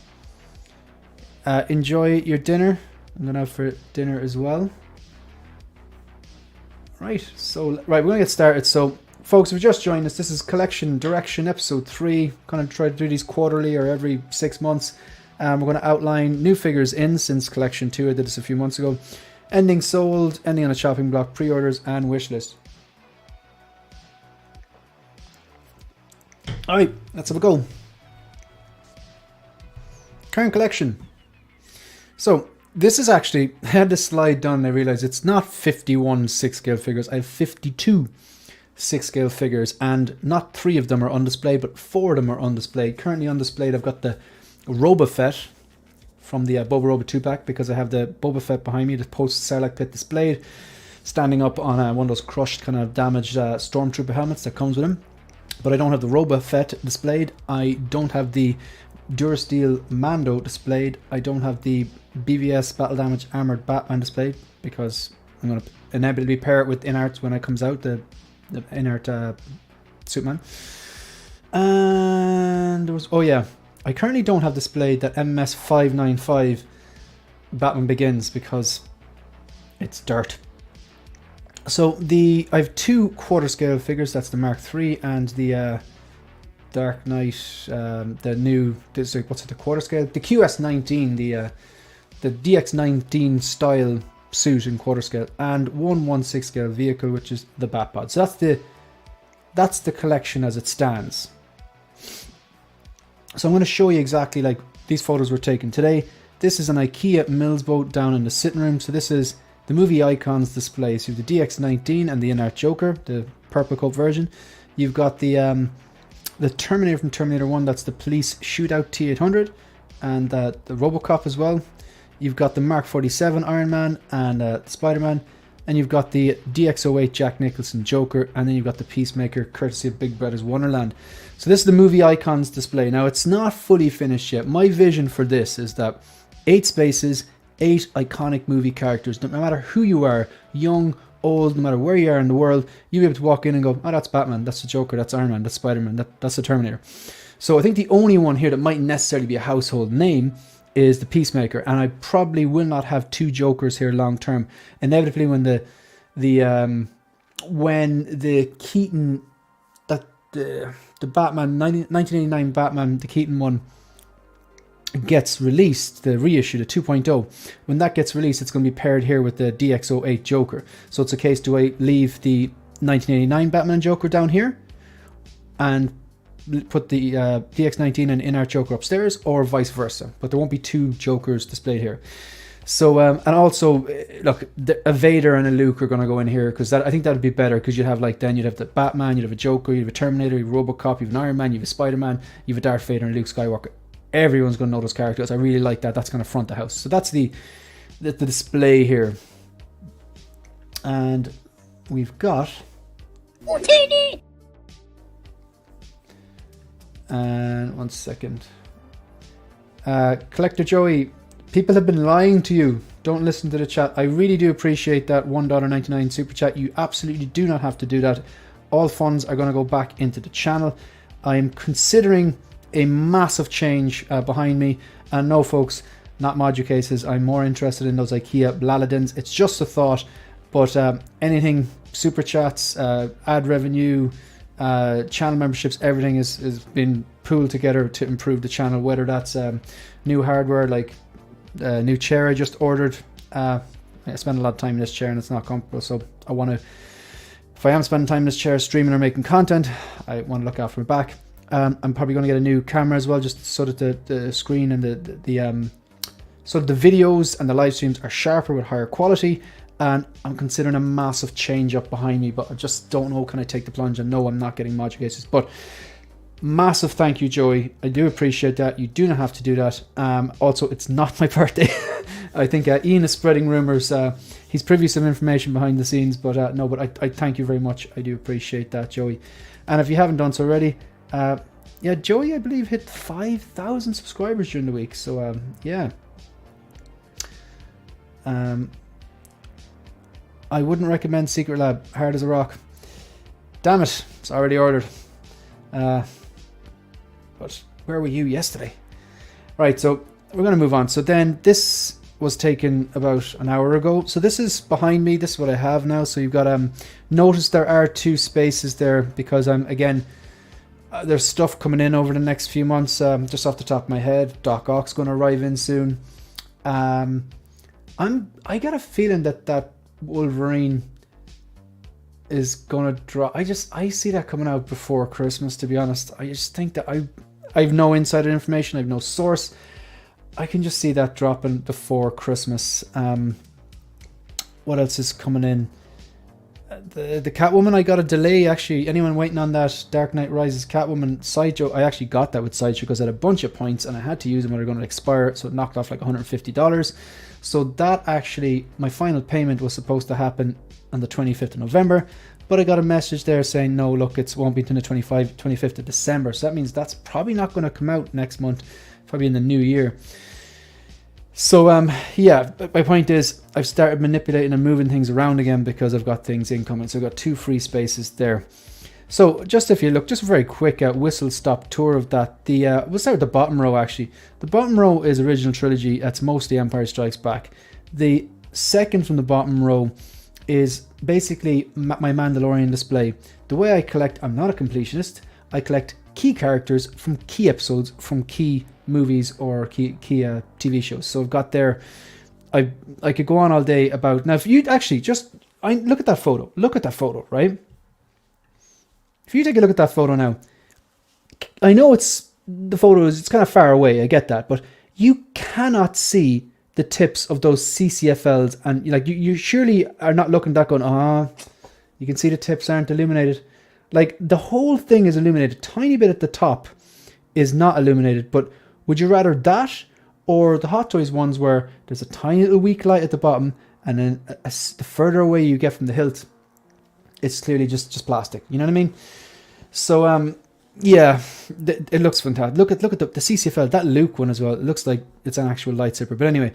Enjoy your dinner. I'm going out for dinner as well. Right, we're going to get started. So, folks, if you just joined us, this is Collection Direction Episode 3. Kind of try to do these quarterly or every 6 months. We're going to outline new figures in since Collection 2. I did this a few months ago. Ending sold, ending on a chopping block, pre-orders, and wishlist. Alright, let's have a go. Current collection. So, this is actually, I had this slide done and I realized it's not 51 6-scale figures. I have 52 6-scale figures, and not 3 of them are on display, but 4 of them are on display. Currently on display, I've got the Boba Fett from the Boba Roba 2-pack, because I have the Boba Fett behind me, the post-Sarlacc pit displayed, standing up on one of those crushed, kind of damaged Stormtrooper helmets that comes with him. But I don't have the Boba Fett displayed. I don't have the Durasteel Mando displayed. I don't have the BVS Battle Damage Armored Batman displayed, because I'm going to inevitably pair it with Inarts when it comes out, the Inart Superman. And there was, oh yeah, I currently don't have displayed that MMS 595 Batman Begins because it's dirt. So I have 2 quarter scale figures. That's the Mark III and the Dark Knight. The new, what's it? The quarter scale, the QS19, the DX19 style suit in quarter scale, and 1/16 scale vehicle, which is the Batpod. So that's the collection as it stands. So I'm going to show you exactly, like, these photos were taken today. This is an IKEA Mills boat down in the sitting room. So this is the movie icons display. So you have the DX19 and the Inart Joker, the purple coat version. You've got the Terminator from Terminator 1, that's the police shootout T800, and the Robocop as well. You've got the Mark 47 Iron Man and Spider-Man, and you've got the DX08 Jack Nicholson Joker, and then you've got the Peacemaker, courtesy of Big Brother's Wonderland. So this is the movie icons display. Now, it's not fully finished yet. My vision for this is that 8 spaces, 8 iconic movie characters. No matter who you are, young, old, no matter where you are in the world, you'll be able to walk in and go, oh, that's Batman, that's the Joker, that's Iron Man, that's Spider-Man, that's the Terminator. So I think the only one here that might necessarily be a household name is the Peacemaker, and I probably will not have 2 Jokers here long term. Inevitably, when the Keaton, the Batman 1989 Batman, the Keaton one, gets released, the reissue, the 2.0, when that gets released, it's going to be paired here with the DX08 Joker. So it's a case, do I leave the 1989 Batman Joker down here and put the DX19 and Inart Joker upstairs, or vice versa? But there won't be 2 Jokers displayed here. So and also, look, a Vader and a Luke are going to go in here, because I think that would be better, because you'd have, like, then you'd have the Batman, you'd have a Joker, you'd have a Terminator, you'd have a Robocop, you'd have an Iron Man, you'd have a Spider-Man, you'd have a Darth Vader and a Luke Skywalker. Everyone's going to know those characters. I really like that. That's going to front the house. So that's the display here. And we've got... And 1 second. Collector Joey, people have been lying to you. Don't listen to the chat. I really do appreciate that $1.99 super chat. You absolutely do not have to do that. All funds are going to go back into the channel. I'm considering a massive change behind me, and no, folks, not module cases. I'm more interested in those IKEA Blaladins. It's just a thought, but anything, super chats, ad revenue, channel memberships, everything is been pooled together to improve the channel, whether that's new hardware, like new chair I just ordered. I spend a lot of time in this chair and it's not comfortable, so I want to, if I am spending time in this chair streaming or making content, I want to look after my back. I'm probably going to get a new camera as well, just so that the screen and so the videos and the live streams are sharper with higher quality. And I'm considering a massive change up behind me, but I just don't know, can I take the plunge? And no, I'm not getting module cases. But massive thank you, Joey. I do appreciate that. You do not have to do that. Also, it's not my birthday. I think Ian is spreading rumors. He's privy to some information behind the scenes, but no, but I thank you very much. I do appreciate that, Joey. And if you haven't done so already, yeah, Joey, I believe, hit 5,000 subscribers during the week. So yeah. I wouldn't recommend Secret Lab. Hard as a rock. Damn it, it's already ordered. But where were you yesterday? Right, so we're going to move on. So then this was taken about an hour ago. So this is behind me. This is what I have now. So you've got, notice there are 2 spaces there, because I'm, again, there's stuff coming in over the next few months. Just off the top of my head, Doc Ock's going to arrive in soon. I got a feeling that Wolverine is going to drop. I see that coming out before Christmas, to be honest. I just think that I have no insider information. I have no source. I can just see that dropping before Christmas. What else is coming in? The Catwoman, I got a delay, actually. Anyone waiting on that Dark Knight Rises Catwoman Sideshow? I actually got that with Sideshow because I had a bunch of points and I had to use them when they're going to expire, so it knocked off like $150. So that actually, my final payment was supposed to happen on the 25th of November, but I got a message there saying, no, look, it won't be until the 25th of December. So that means that's probably not going to come out next month, probably in the new year. So, yeah, my point is I've started manipulating and moving things around again because I've got things incoming. So I've got 2 free spaces there. So just if you look, just a very quick whistle-stop tour of that. We'll start with the bottom row, actually. The bottom row is original trilogy. That's mostly Empire Strikes Back. The second from the bottom row is basically my Mandalorian display. The way I collect, I'm not a completionist. I collect key characters from key episodes, from key movies or key TV shows. So I've got there, I could go on all day about, now if you actually just, look at that photo, right? If you take a look at that photo now, I know it's kind of far away, I get that, but you cannot see the tips of those CCFLs, and like you surely are not looking at that going, you can see the tips aren't illuminated. Like the whole thing is illuminated. Tiny bit at the top is not illuminated, but would you rather that or the Hot Toys ones where there's a tiny little weak light at the bottom, and then the further away you get from the hilt, it's clearly just plastic. You know what I mean? So yeah, it looks fantastic. Look at the CCFL, that Luke one as well. It looks like it's an actual lightsaber. But anyway,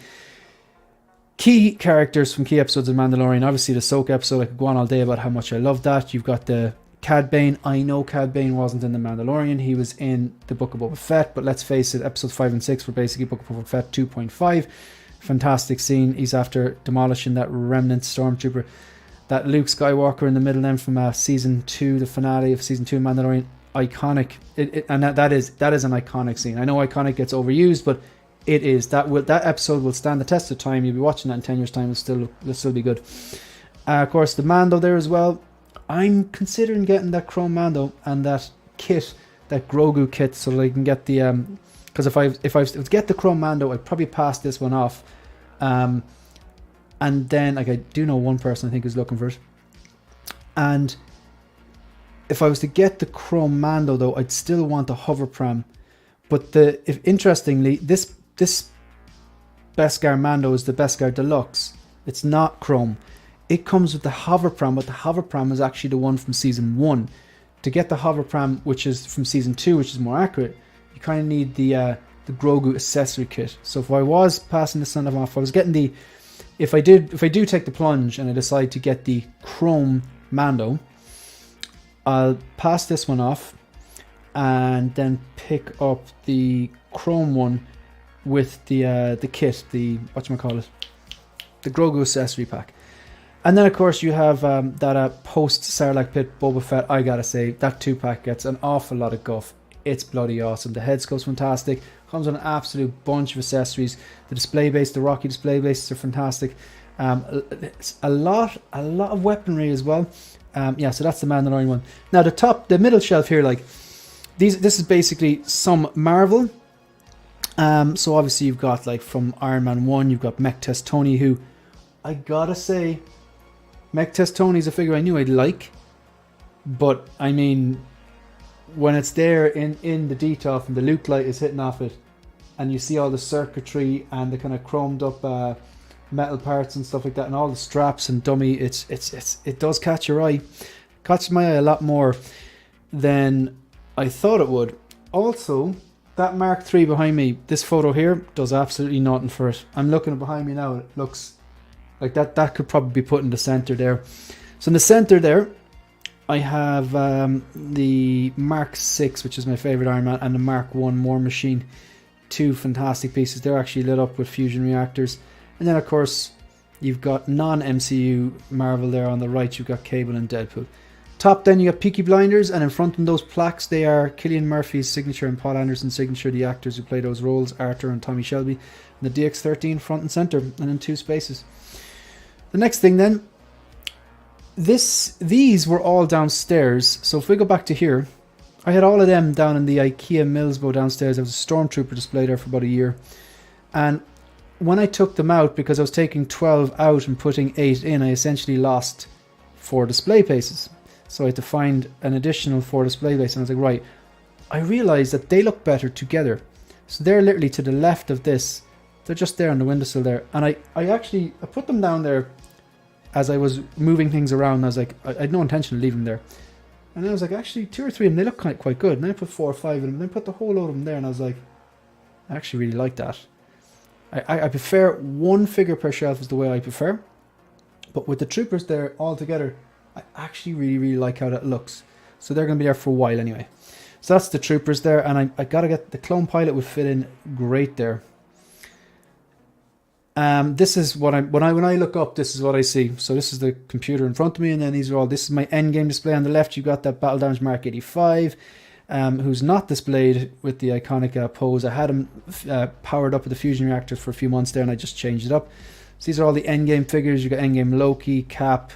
key characters from key episodes of Mandalorian. Obviously the Ahsoka episode, I could go on all day about how much I love that. You've got the Cad Bane. I know Cad Bane wasn't in The Mandalorian. He was in the Book of Boba Fett, but let's face it, episodes 5 and 6 were basically Book of Boba Fett 2.5. Fantastic scene. He's after demolishing that remnant stormtrooper. That Luke Skywalker in the middle then from season 2, the finale of season 2 of Mandalorian. Iconic. And that is an iconic scene. I know iconic gets overused, but it is. That episode will stand the test of time. You'll be watching that in 10 years' time. It'll still be good. Of course, the Mando there as well. I'm considering getting that Chrome Mando and that kit, that Grogu kit, so that I can get the because if I was to get the Chrome Mando, I'd probably pass this one off, and then like I do know one person I think is looking for it, and if I was to get the Chrome Mando though, I'd still want the hover pram, but interestingly this Beskar Mando is the Beskar Deluxe. It's not Chrome. It comes with the hover pram, but the hover pram is actually the one from season 1. To get the hover pram, which is from season 2, which is more accurate, you kind of need the Grogu accessory kit. So if I was passing this one off, I was getting if I do take the plunge and I decide to get the Chrome Mando, I'll pass this one off and then pick up the Chrome one with the kit, the whatchamacallit, the Grogu accessory pack. And then, of course, you have that post-Sarlacc Pit Boba Fett. I gotta say, that 2-pack gets an awful lot of guff. It's bloody awesome. The head sculpt's fantastic. Comes with an absolute bunch of accessories. The display base, the Rocky display bases are fantastic. It's a lot of weaponry as well. Yeah, so that's the Mandalorian one. Now, the middle shelf here, like, this is basically some Marvel. So obviously you've got, like, from Iron Man 1, you've got Mech Test Tony, who, I gotta say, Mech Test Tony's a figure I knew I'd like, but I mean, when it's there in the detail from the Luke light is hitting off it, and you see all the circuitry and the kind of chromed up metal parts and stuff like that, and all the straps and dummy, it does catch your eye. It catches my eye a lot more than I thought it would. Also, that Mark III behind me, this photo here, does absolutely nothing for it. I'm looking behind me now, it looks like that could probably be put in the center there. So in the center there, I have the Mark VI, which is my favorite Iron Man, and the Mark I War Machine. 2 fantastic pieces. They're actually lit up with fusion reactors. And then, of course, you've got non-MCU Marvel there on the right. You've got Cable and Deadpool. Top then you got Peaky Blinders, and in front of them, those plaques, they are Cillian Murphy's signature and Paul Anderson's signature, the actors who play those roles, Arthur and Tommy Shelby. And the DX13 front and centre, and in 2 spaces. The next thing then, these were all downstairs. So if we go back to here, I had all of them down in the IKEA Millsbo downstairs. There was a Stormtrooper display there for about a year. And when I took them out, because I was taking 12 out and putting 8 in, I essentially lost 4 display places. So I had to find an additional 4 display places. And I was like, right, I realised that they look better together. So they're literally to the left of this. They're just there on the windowsill there. And I put them down there as I was moving things around. I was like, I had no intention of leaving them there. And I was like, actually, 2 or 3 of them, they look quite good. And then I put 4 or 5 of them. And then I put the whole load of them there. And I was like, I actually really like that. I prefer 1 figure per shelf is the way I prefer. But with the troopers there all together, I actually really, really like how that looks. So they're going to be there for a while anyway. So that's the troopers there. And I got to get the clone pilot would fit in great there. This is what when I look up, this is what I see. So this is the computer in front of me, and then these are all. This is my endgame display on the left. You've got that Battle Damage Mark 85, who's not displayed with the iconic pose. I had him powered up with the fusion reactor for a few months there, and I just changed it up. So these are all the endgame figures. You got endgame Loki, Cap,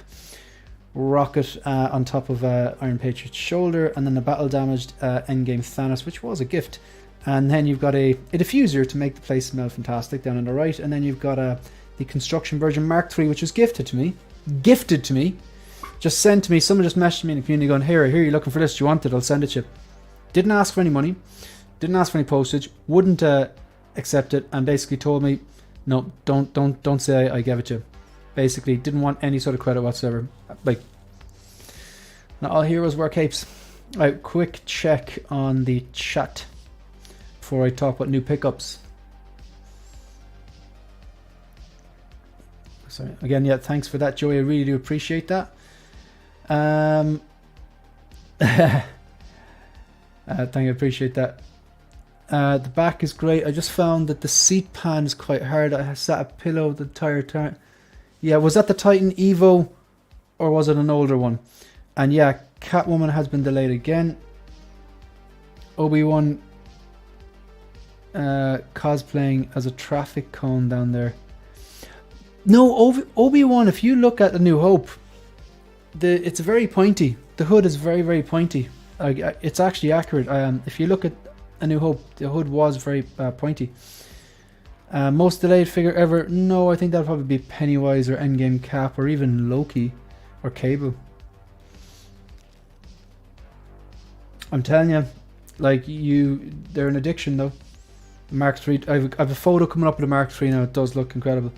Rocket on top of Iron Patriot's shoulder, and then the battle damaged endgame Thanos, which was a gift. And then you've got a diffuser to make the place smell fantastic down on the right. And then you've got the construction version Mark III, which was gifted to me. Just sent to me. Someone just messaged me in the community going, here, you're looking for this. Do you want it? I'll send it to you. Didn't ask for any money. Didn't ask for any postage. Wouldn't accept it. And basically told me, no, don't say I gave it to you. Basically, didn't want any sort of credit whatsoever. Like, not all heroes wear capes. Right, quick check on the chat before I talk about new pickups. Sorry, again, yeah, thanks for that, Joey. I really do appreciate that. Thank you, appreciate that. The back is great. I just found that the seat pan is quite hard. I sat a pillow the entire time. Yeah, was that the Titan Evo or was it an older one? And yeah, Catwoman has been delayed again. Obi-Wan cosplaying as a traffic cone down there. No, Obi-Wan, if you look at A New Hope, it's very pointy. The hood is very, very pointy. It's actually accurate. If you look at A New Hope, the hood was very pointy. Most delayed figure ever? No, I think that'll probably be Pennywise or Endgame Cap or even Loki or Cable. I'm telling you, like they're an addiction though. The Mark III, I have a photo coming up of the Mark III now. It does look incredible.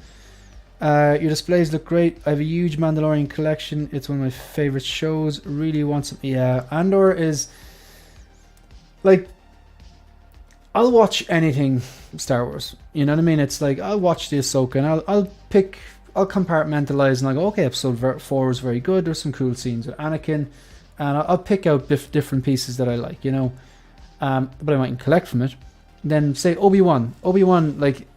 Your displays look great. I have a huge Mandalorian collection. It's one of my favorite shows. Really want some. Yeah, Andor is like, I'll watch anything Star Wars. You know what I mean? It's like I'll watch the Ahsoka and I'll compartmentalize and I'll go, okay, episode 4 was very good. There's some cool scenes with Anakin, and I'll pick out different pieces that I like, you know. But I mightn't collect from it. Then say Obi-Wan, like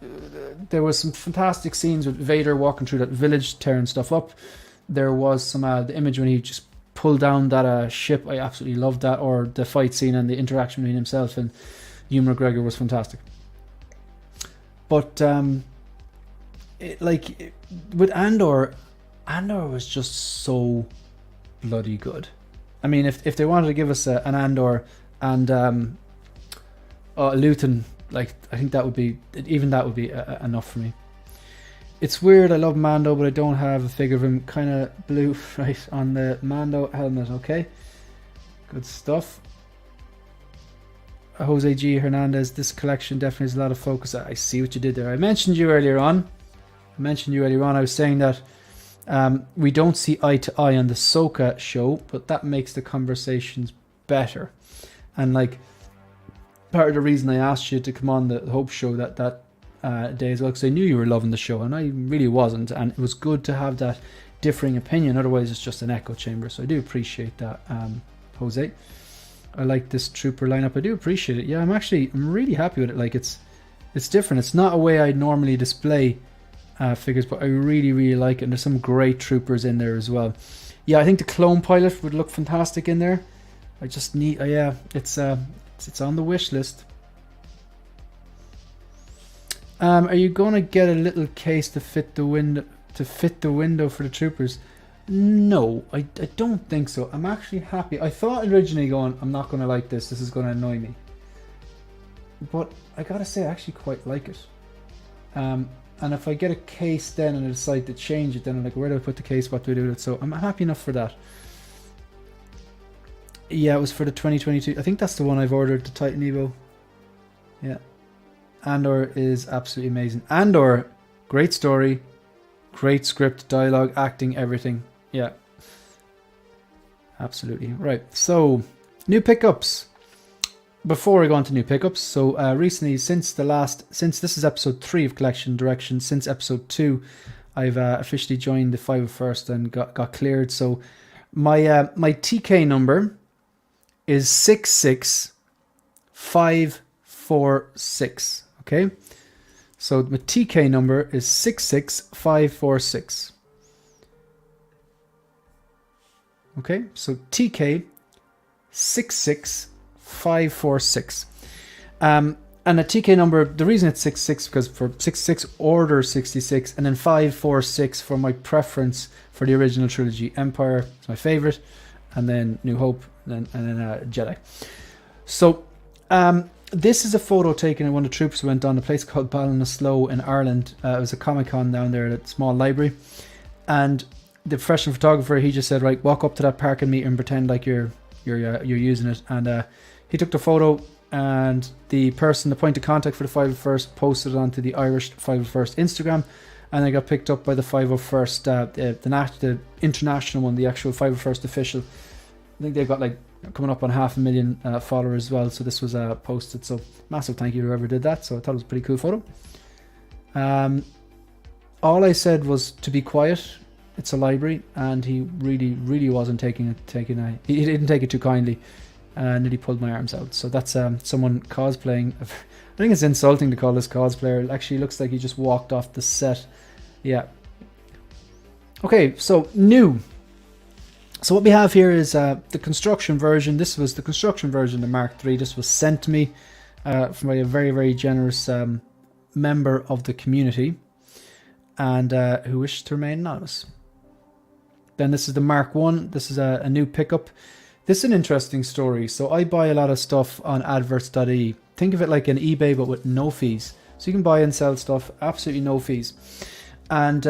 there was some fantastic scenes with Vader walking through that village, tearing stuff up. There was some the image when he just pulled down that ship. I absolutely loved that. Or the fight scene and the interaction between himself and Ewan McGregor was fantastic. But with Andor was just so bloody good. I mean, if they wanted to give us an Andor and Luton, like, I think that would be enough for me. It's weird, I love Mando, but I don't have a figure of him. Kind of blue right on the Mando helmet. Okay, good stuff. Jose G. Hernandez, this collection definitely has a lot of focus. I see what you did there. I mentioned you earlier on. I was saying that we don't see eye to eye on the Ahsoka show, but that makes the conversations better. And like, part of the reason I asked you to come on the Hope show that day as well, because I knew you were loving the show and I really wasn't, and it was good to have that differing opinion. Otherwise it's just an echo chamber. So I do appreciate that, Jose. I like this trooper lineup. I do appreciate it. Yeah, I'm really happy with it. Like, it's different. It's not a way I normally display figures, but I really, really like it. And there's some great troopers in there as well. Yeah, I think the clone pilot would look fantastic in there. I just need, yeah, it's on the wish list. Are you gonna get a little case to fit the window for the troopers? No, I don't think so. I'm actually happy. I thought originally going, I'm not gonna like this. This is gonna annoy me. But I gotta say, I actually quite like it. And if I get a case then and I decide to change it, then I'm like, where do I put the case? What do I do with it? So I'm happy enough for that. Yeah, it was for the 2022. I think that's the one I've ordered, the Titan Evo. Yeah. Andor is absolutely amazing. Andor, great story, great script, dialogue, acting, everything. Yeah. Absolutely. Right. So, new pickups. Before I go on to new pickups, so recently, since this is episode 3 of Collection Direction, since episode 2, I've officially joined the 501st and got cleared. So my TK number is 66546. Okay, so the TK number is 66546. Okay, so TK 66546. And a TK number, the reason it's 66 because for 66 order 66 and then 546 for my preference for the original trilogy. Empire is my favorite, and then New Hope, and then Jedi. So this is a photo taken when the troops went on a place called Ballinasloe in Ireland. It was a Comic-Con down there at a small library, and the professional photographer, he just said, right, walk up to that parking meter and pretend like you're using it. And he took the photo, and the point of contact for the 501st posted it onto the Irish 501st Instagram, and they got picked up by the 501st, the international one, the actual 501st official. I think they've got like coming up on 500,000 followers as well. So this was posted. So massive thank you to whoever did that. So I thought it was a pretty cool photo. All I said was to be quiet. It's a library, and he really wasn't taking it. He didn't take it too kindly, and nearly pulled my arms out. So that's someone cosplaying. I think it's insulting to call this cosplayer. It actually looks like he just walked off the set. Yeah. Okay, so new. So what we have here is the construction version. This was the construction version of Mark III. This was sent to me from a very generous member of the community, and who wishes to remain anonymous. Then this is the Mark I. This is a new pickup. This is an interesting story. So I buy a lot of stuff on adverts.ie. Think of it like an eBay, but with no fees. So you can buy and sell stuff, absolutely no fees. And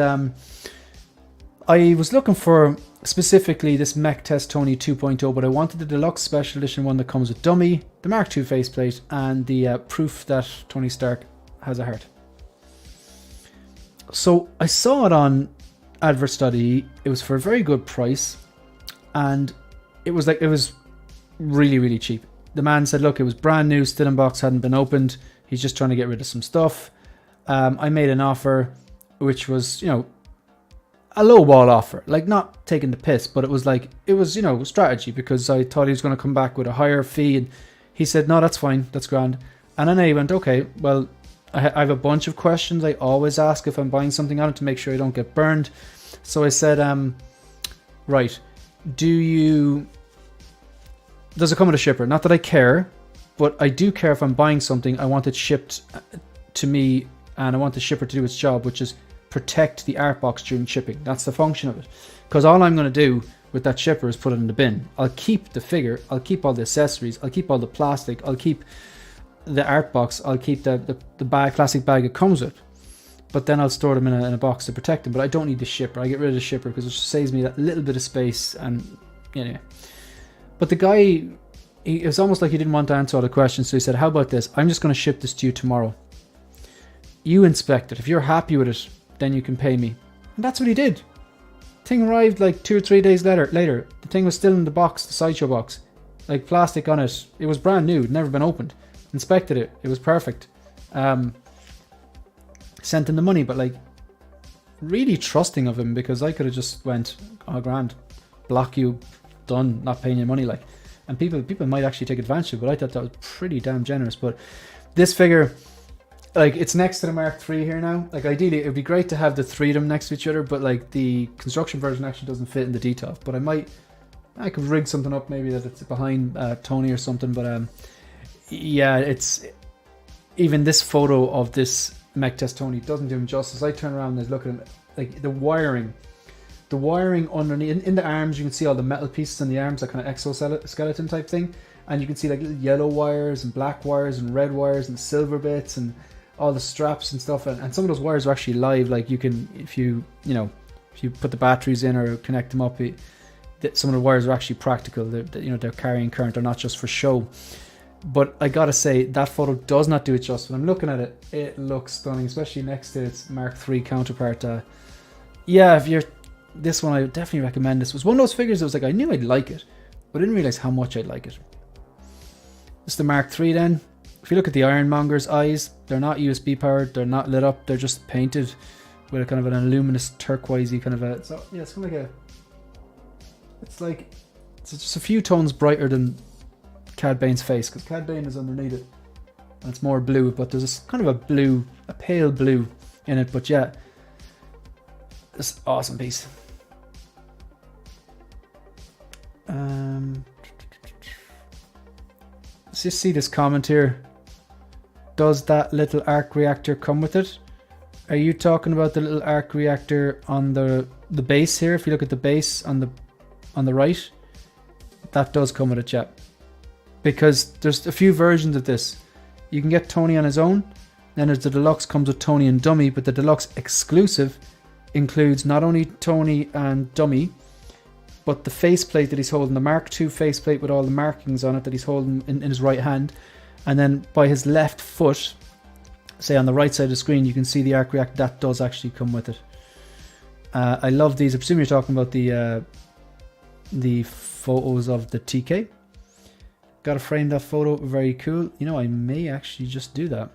I was looking for specifically this Mech Test Tony 2.0, but I wanted the deluxe special edition one that comes with dummy, the Mark II faceplate, and the proof that Tony Stark has a heart. So I saw it on adverts.ie. It was for a very good price, and it was really cheap. The man said, look, it was brand new, still in box, hadn't been opened. He's just trying to get rid of some stuff. I made an offer, which was, a lowball offer, like not taking the piss, but it was strategy, because I thought he was going to come back with a higher fee, and he said, no, that's fine, that's grand. And then I went, okay, well, I have a bunch of questions I always ask if I'm buying something on it to make sure I don't get burned. So I said, right, does it come with a shipper? Not that I care, but I do care if I'm buying something, I want it shipped to me, and I want the shipper to do its job, which is protect the art box during shipping. That's the function of it. Because all I'm going to do with that shipper is put it in the bin. I'll keep the figure, I'll keep all the accessories, I'll keep all the plastic, I'll keep the art box, I'll keep the bag, plastic bag it comes with, but then I'll store them in a box to protect them. But I don't need the shipper. I get rid of the shipper because it just saves me that little bit of space. And but the guy, it was almost like he didn't want to answer all the questions, so he said, how about this, I'm just going to ship this to you tomorrow, you inspect it, if you're happy with it, then you can pay me. And that's what he did. Thing arrived like 2 or 3 days later. The thing was still in the box, the sideshow box, like plastic on it. It was brand new, never been opened. Inspected it, it was perfect. Sent him the money, but like really trusting of him, because I could have just went, oh grand, block you, done, not paying you money, like. And people might actually take advantage of it, but I thought that was pretty damn generous. But this figure, like it's next to the Mark III here now. Like ideally, it'd be great to have the three of them next to each other, but like the construction version actually doesn't fit in the detail. But I could rig something up maybe that it's behind Tony or something. But yeah, it's even this photo of this mech test Tony doesn't do him justice. I turn around and look at him, like the wiring underneath in the arms. You can see all the metal pieces in the arms, that kind of exoskeleton type thing, and you can see like little yellow wires and black wires and red wires and silver bits and all the straps and stuff. And some of those wires are actually live. Like you can, if you put the batteries in or connect them up, some of the wires are actually practical. They're carrying current. They're not just for show. But I gotta say, that photo does not do it justice. When I'm looking at it, it looks stunning, especially next to its Mark III counterpart. Yeah, if you're this one, I would definitely recommend this. It was one of those figures that was like, I knew I'd like it, but I didn't realize how much I'd like it. This is the Mark III then. If you look at the Ironmonger's eyes, they're not USB powered, they're not lit up, they're just painted with a kind of an luminous turquoisey kind of a. So yeah, it's kind of like it's just a few tones brighter than Cad Bane's face, because Cad Bane is underneath it and it's more blue, but there's this kind of a pale blue in it. But yeah, this awesome piece. Let's just see this comment here. Does that little arc reactor come with it? Are you talking about the little arc reactor on the base here? If you look at the base on the right, that does come with it, yeah. Because there's a few versions of this. You can get Tony on his own. Then there's the deluxe, comes with Tony and Dummy, but the deluxe exclusive includes not only Tony and Dummy, but the faceplate that he's holding, the Mark II faceplate with all the markings on it that he's holding in his right hand. And then by his left foot, say on the right side of the screen, you can see the arc reactor. That does actually come with it. I love these. I presume you're talking about the photos of the TK. Got to frame that photo. Very cool. You know, I may actually just do that.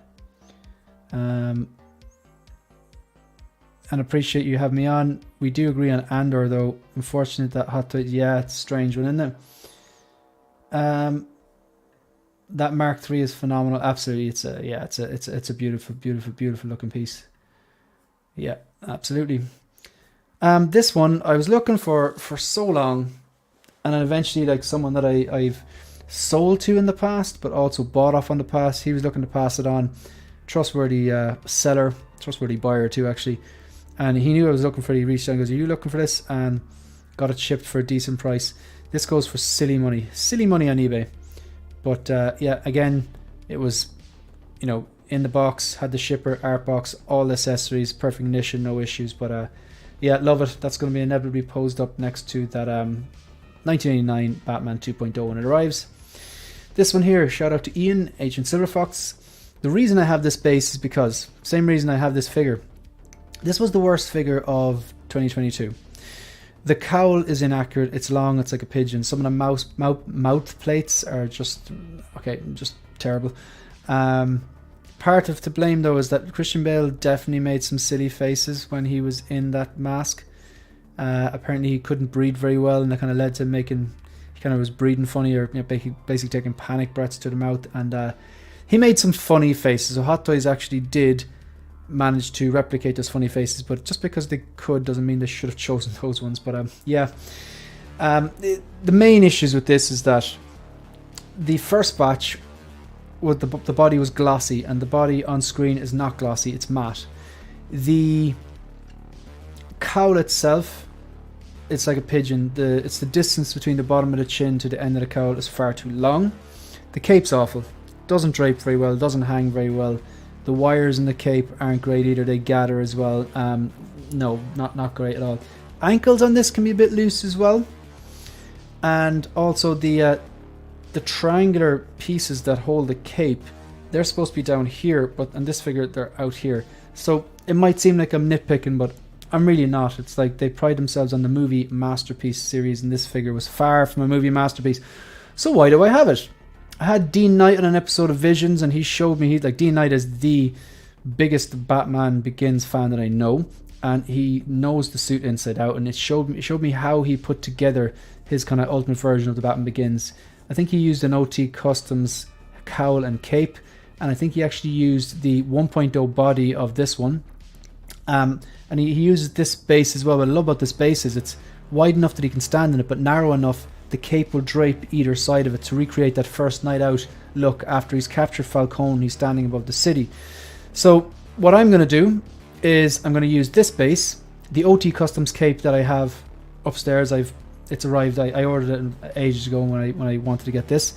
And appreciate you having me on. We do agree on Andor though. Unfortunate that Hot Toys. Yeah, it's a strange one, isn't it? That Mark III is phenomenal. Absolutely, it's a beautiful looking piece. Yeah, absolutely. This one I was looking for so long, and then eventually, like someone that I've sold to in the past, but also bought off on the past. He was looking to pass it on. Trustworthy seller, trustworthy buyer too, actually. And he knew I was looking for it. He reached out and goes, "Are you looking for this?" And got it shipped for a decent price. This goes for silly money on eBay. But yeah, again, it was, in the box, had the shipper, art box, all the accessories, perfect condition, no issues. But yeah, love it. That's going to be inevitably posed up next to that 1989 Batman 2.0 when it arrives. This one here, shout out to Ian, Agent Silverfox. The reason I have this base is because, same reason I have this figure. This was the worst figure of 2022. The cowl is inaccurate. It's long. It's like a pigeon. Some of the mouth plates are just terrible. Part of to blame though is that Christian Bale definitely made some silly faces when he was in that mask. Apparently he couldn't breathe very well, and that kind of led to making. He kind of was breathing funny, or basically taking panic breaths to the mouth, and he made some funny faces. So Hot Toys actually did manage to replicate those funny faces, but just because they could doesn't mean they should have chosen those ones. But yeah, the main issues with this is that the first batch, with the body was glossy, and the body on screen is not glossy, it's matte. The cowl itself, it's like a pigeon. It's the distance between the bottom of the chin to the end of the cowl is far too long. The cape's awful, doesn't drape very well, doesn't hang very well. The wires in the cape aren't great either. They gather as well. No, not great at all. Ankles on this can be a bit loose as well. And also the triangular pieces that hold the cape, they're supposed to be down here, but on this figure they're out here. So it might seem like I'm nitpicking, but I'm really not. It's like they pride themselves on the movie masterpiece series, and this figure was far from a movie masterpiece. So why do I have it? I had Dean Knight on an episode of Visions, and he showed me, Dean Knight is the biggest Batman Begins fan that I know, and he knows the suit inside out, and it showed me how he put together his kind of ultimate version of the Batman Begins. I think he used an OT Customs cowl and cape, and I think he actually used the 1.0 body of this one. And he uses this base as well. What I love about this base is it's wide enough that he can stand in it, but narrow enough the cape will drape either side of it to recreate that first night out look after he's captured Falcone. He's standing above the city. So what I'm going to do is I'm going to use this base, the OT Customs cape that I have upstairs. It's arrived. I ordered it ages ago when I wanted to get this,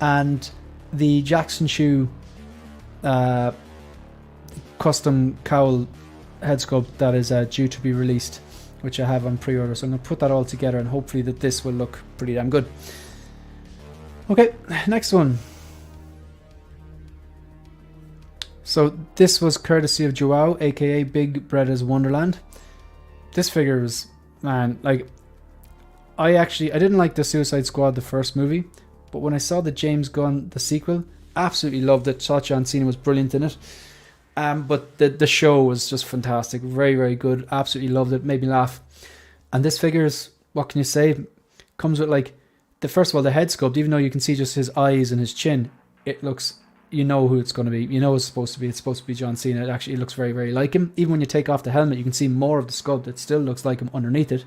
and the Jackson Shoe custom cowl head sculpt that is due to be released, which I have on pre-order. So I'm going to put that all together, and hopefully that this will look pretty damn good. Okay, next one. So this was courtesy of Joao, aka Big Bretta's Wonderland. This figure was, man, like, I didn't like the Suicide Squad, the first movie, but when I saw the James Gunn, the sequel, absolutely loved it. Thought John Cena was brilliant in it. But the show was just fantastic. Very, very good. Absolutely loved it. Made me laugh. And this figure's, what can you say? Comes with, like, first of all, the head sculpt, even though you can see just his eyes and his chin, it looks, you know who it's going to be. You know it's supposed to be. It's supposed to be John Cena. It actually looks very, very like him. Even when you take off the helmet, you can see more of the sculpt. It still looks like him underneath it.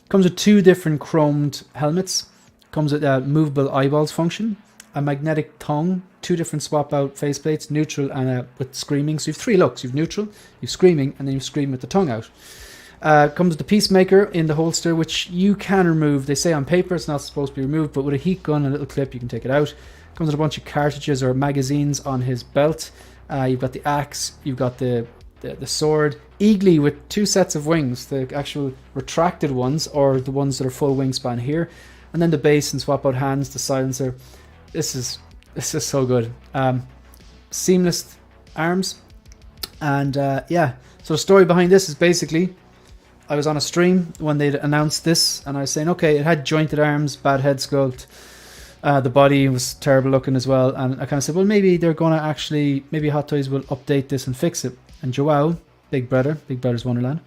Comes with 2 different chromed helmets. Comes with a movable eyeballs function, a magnetic tongue, 2 different swap out faceplates, neutral and with screaming. So you have 3 looks. You've neutral, you've screaming, and then you scream with the tongue out. Comes with the Peacemaker in the holster, which you can remove. They say on paper it's not supposed to be removed, but with a heat gun and a little clip you can take it out. Comes with a bunch of cartridges or magazines on his belt. You've got the axe, you've got the sword. Eagly with 2 sets of wings, the actual retracted ones or the ones that are full wingspan here. And then the base and swap out hands, the silencer. This is so good. Seamless arms. And yeah, so the story behind this is basically, I was on a stream when they'd announced this, and I was saying, okay, it had jointed arms, bad head sculpt. The body was terrible looking as well. And I kind of said, well, maybe they're going to actually, maybe Hot Toys will update this and fix it. And Joao, Big Brother's Wonderland,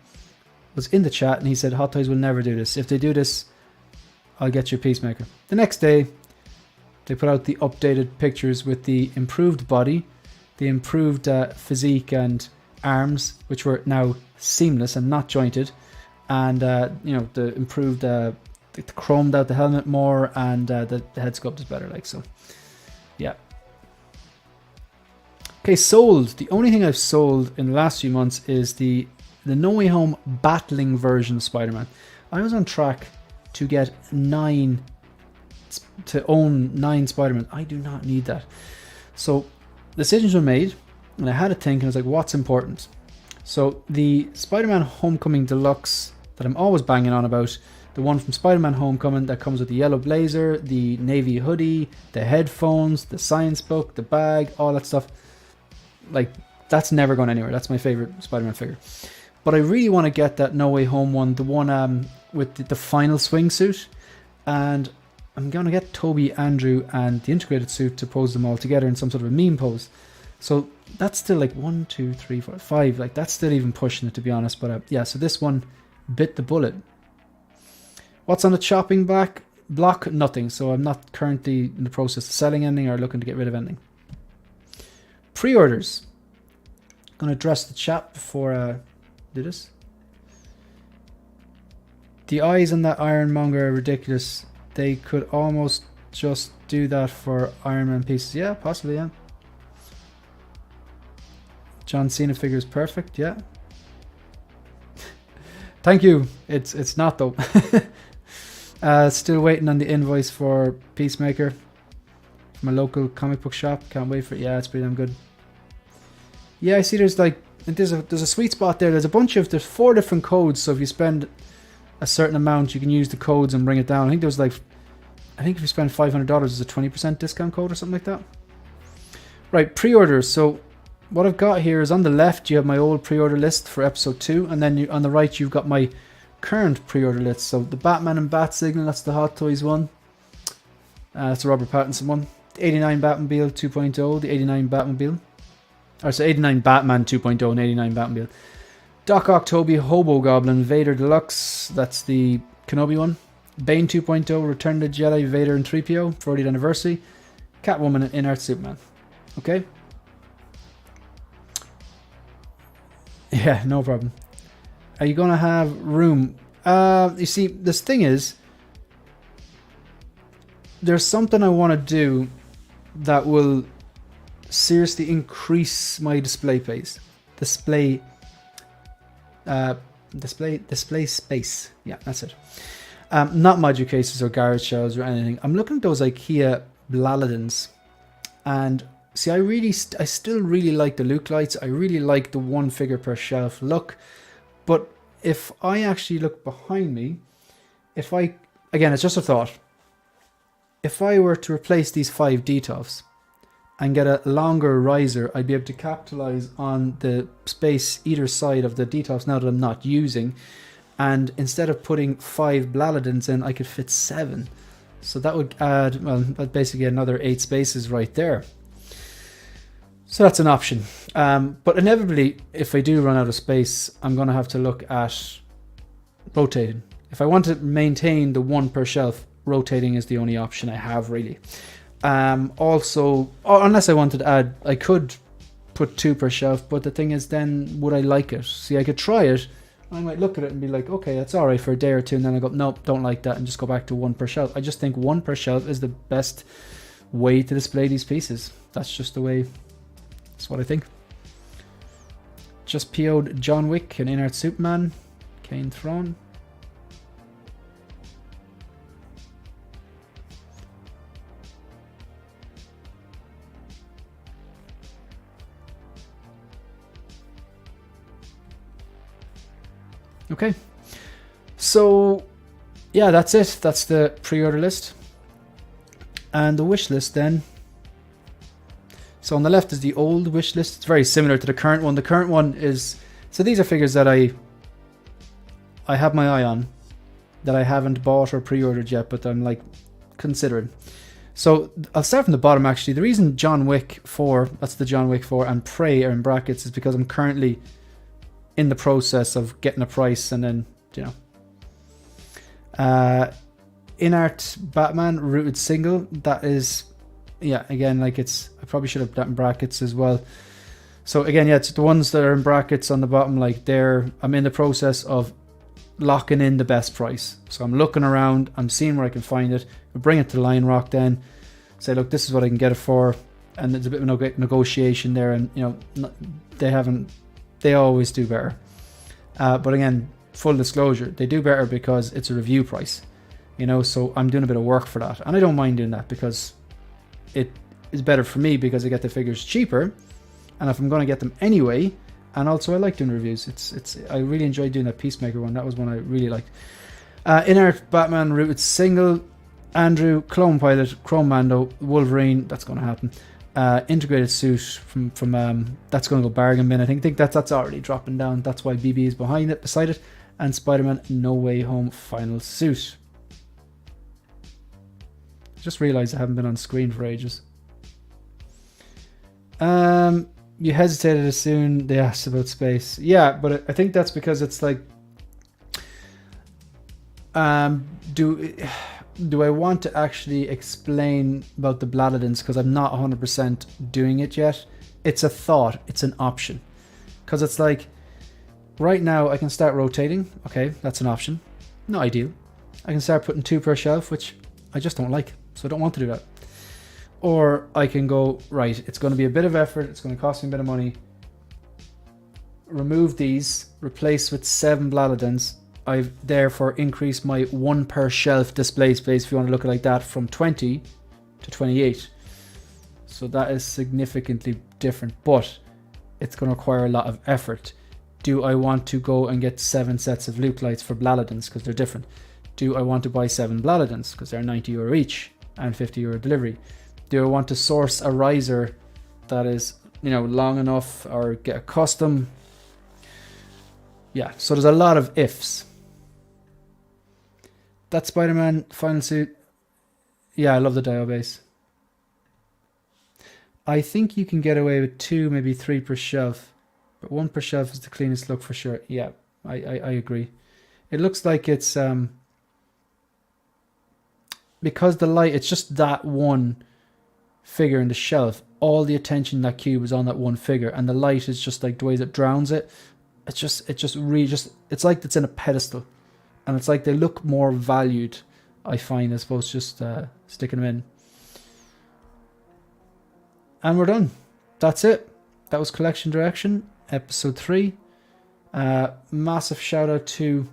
was in the chat, and he said, Hot Toys will never do this. If they do this, I'll get you a Peacemaker. The next day, they put out the updated pictures with the improved body, the improved physique and arms, which were now seamless and not jointed, and you know, the improved, they chromed out the helmet more, and the head sculpt is better. Like, so, yeah. Okay, sold. The only thing I've sold in the last few months is the No Way Home battling version of Spider-Man. I was on track to get 9, to own 9 Spider-Man. I do not need that. So decisions were made, and I had to think, and I was like, what's important? So the Spider-Man Homecoming Deluxe that I'm always banging on about, the one from Spider-Man Homecoming that comes with the yellow blazer, the navy hoodie, the headphones, the science book, the bag, all that stuff. Like, that's never going anywhere. That's my favorite Spider-Man figure. But I really want to get that No Way Home one, the one with the final swing suit. And I'm going to get Toby, Andrew, and the integrated suit to pose them all together in some sort of a meme pose. So that's still like 1, 2, 3, 4, 5. Like, that's still even pushing it, to be honest. But yeah, so this one bit the bullet. What's on the chopping block? Nothing. So I'm not currently in the process of selling anything or looking to get rid of anything. Pre-orders. I'm going to address the chat before I do this. The eyes on that Ironmonger are ridiculous. They could almost just do that for Iron Man pieces. Yeah, possibly, yeah. John Cena figure is perfect, yeah. Thank you. It's not, though. Still waiting on the invoice for Peacemaker. My local comic book shop. Can't wait for it. Yeah, it's pretty damn good. Yeah, I see there's like, there's a sweet spot there. There's 4 different codes. So if you spend a certain amount, you can use the codes and bring it down. I think if you spend $500, there's a 20% discount code or something like that. Right, pre-orders. So what I've got here is on the left, you have my old pre-order list for episode 2. And then on the right, you've got my current pre-order list. So the Batman and Bat Signal, that's the Hot Toys one. That's the Robert Pattinson one. The 89 Batmobile 2.0, the 89 Batmobile. So 89 Batman 2.0 and 89 Batmobile. Doc Ock, Toby, Hobo Goblin, Vader Deluxe, that's the Kenobi one. Bane 2.0, Return of the Jedi, Vader and 3PO, 40th anniversary. Catwoman and In-Art Superman. Okay? Yeah, no problem. Are you going to have room? You see, this thing is, there's something I want to do that will seriously increase my display space. Display space. Yeah, that's it. Not module cases or garage shelves or anything. I'm looking at those IKEA Blaladins, and see, I still really like the Luke lights. I really like the one figure per shelf look. But if I actually look behind me, again, it's just a thought. If I were to replace these 5 Detolfs and get a longer riser, I'd be able to capitalize on the space either side of the Detolfs now that I'm not using. And instead of putting 5 Blaladins in, I could fit 7. So that would add, well, basically another 8 spaces right there. So that's an option. But inevitably, if I do run out of space, I'm going to have to look at rotating. If I want to maintain the 1 per shelf, rotating is the only option I have, really. Also, unless I wanted to add, I could put 2 per shelf, but the thing is, then would I like it? See, I could try it. I might look at it and be like, okay, that's all right for a day or two, and then I go, nope, don't like that, and just go back to 1 per shelf. I just think 1 per shelf is the best way to display these pieces. That's just the way. That's what I think. Just PO'd John Wick and Inert Superman. Kane Throne. Okay, so yeah, that's it. That's the pre-order list and the wish list then. So on the left is the old wish list. It's very similar to the current one. The current one is, so these are figures that I have my eye on, that I haven't bought or pre-ordered yet, but I'm like considering. So I'll start from the bottom actually. The reason John Wick 4, that's the John Wick 4, and Prey are in brackets is because I'm currently in the process of getting a price, and then, you know, Inart Batman Rooted Single, that is, yeah, again, like it's, I probably should have put that in brackets as well. So again, yeah, it's the ones that are in brackets on the bottom, like I'm in the process of locking in the best price. So I'm looking around, I'm seeing where I can find it, we'll bring it to Lion Rock then, say, look, this is what I can get it for, and there's a bit of negotiation there, and, you know, they always do better. But again, full disclosure, they do better because it's a review price, you know, so I'm doing a bit of work for that. And I don't mind doing that because it is better for me because I get the figures cheaper. And if I'm going to get them anyway, and also I like doing reviews. I really enjoyed doing that Peacemaker one. That was one I really liked. Inert Batman Rooted Single, Andrew, Clone Pilot, Chrome Mando, Wolverine, that's going to happen. Integrated suit from that's going to go bargain bin. I think that's already dropping down. That's why BB is beside it. And Spider-Man No Way Home final suit. Just realized I haven't been on screen for ages. You hesitated as soon they asked about space. Yeah, but I think that's because it's like, do I want to actually explain about the Blaladins, because I'm not 100% doing it yet. It's a thought, it's an option. Because it's like, right now I can start rotating. Okay, that's an option. Not ideal. I can start putting 2 per shelf, which I just don't like, so I don't want to do that. Or I can go, right, it's going to be a bit of effort, it's going to cost me a bit of money. Remove these, replace with 7 Blaladins. I've therefore increased my 1 per shelf display space, if you want to look at it like that, from 20 to 28. So that is significantly different, but it's going to require a lot of effort. Do I want to go and get 7 sets of Luke lights for Blaladins because they're different? Do I want to buy 7 Blaladins because they're €90 each and €50 delivery? Do I want to source a riser that is, you know, long enough, or get a custom? Yeah, so there's a lot of ifs. That Spider-Man final suit, yeah, I love the Dio base. I think you can get away with 2, maybe 3 per shelf, but 1 per shelf is the cleanest look for sure. Yeah, I agree. It looks like it's because the light, it's just that one figure in the shelf. All the attention in that cube is on that one figure, and the light is just like the way that drowns it. it's like it's in a pedestal, and it's like they look more valued, I find, as opposed to just sticking them in. And we're done. That's it. That was Collection Direction, episode 3. Massive shout out to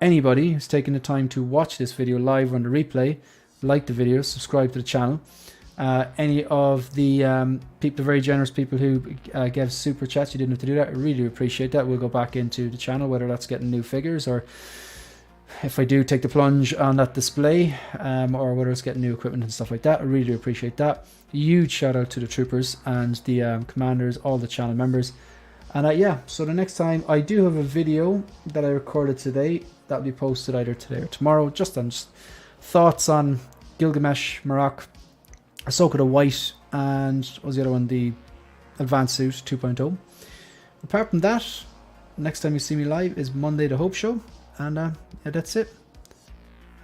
anybody who's taken the time to watch this video live on the replay, like the video, subscribe to the channel. Any of the people, very generous people who gave super chats, you didn't have to do that. I really do appreciate that. We'll go back into the channel, whether that's getting new figures or if I do take the plunge on that display, or whether it's getting new equipment and stuff like that. I really do appreciate that. Huge shout out to the troopers and the commanders, all the channel members. And yeah, so the next time I do have a video that I recorded today that'll be posted either today or tomorrow, just on thoughts on Gilgamesh, Marok, Ahsoka the White, and what was the other one, the Advanced Suit 2.0. Apart from that, next time you see me live is Monday the Hope Show, and yeah, that's it.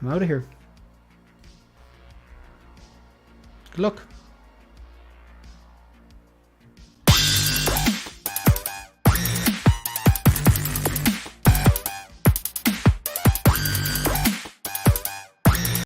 I'm out of here. Good luck.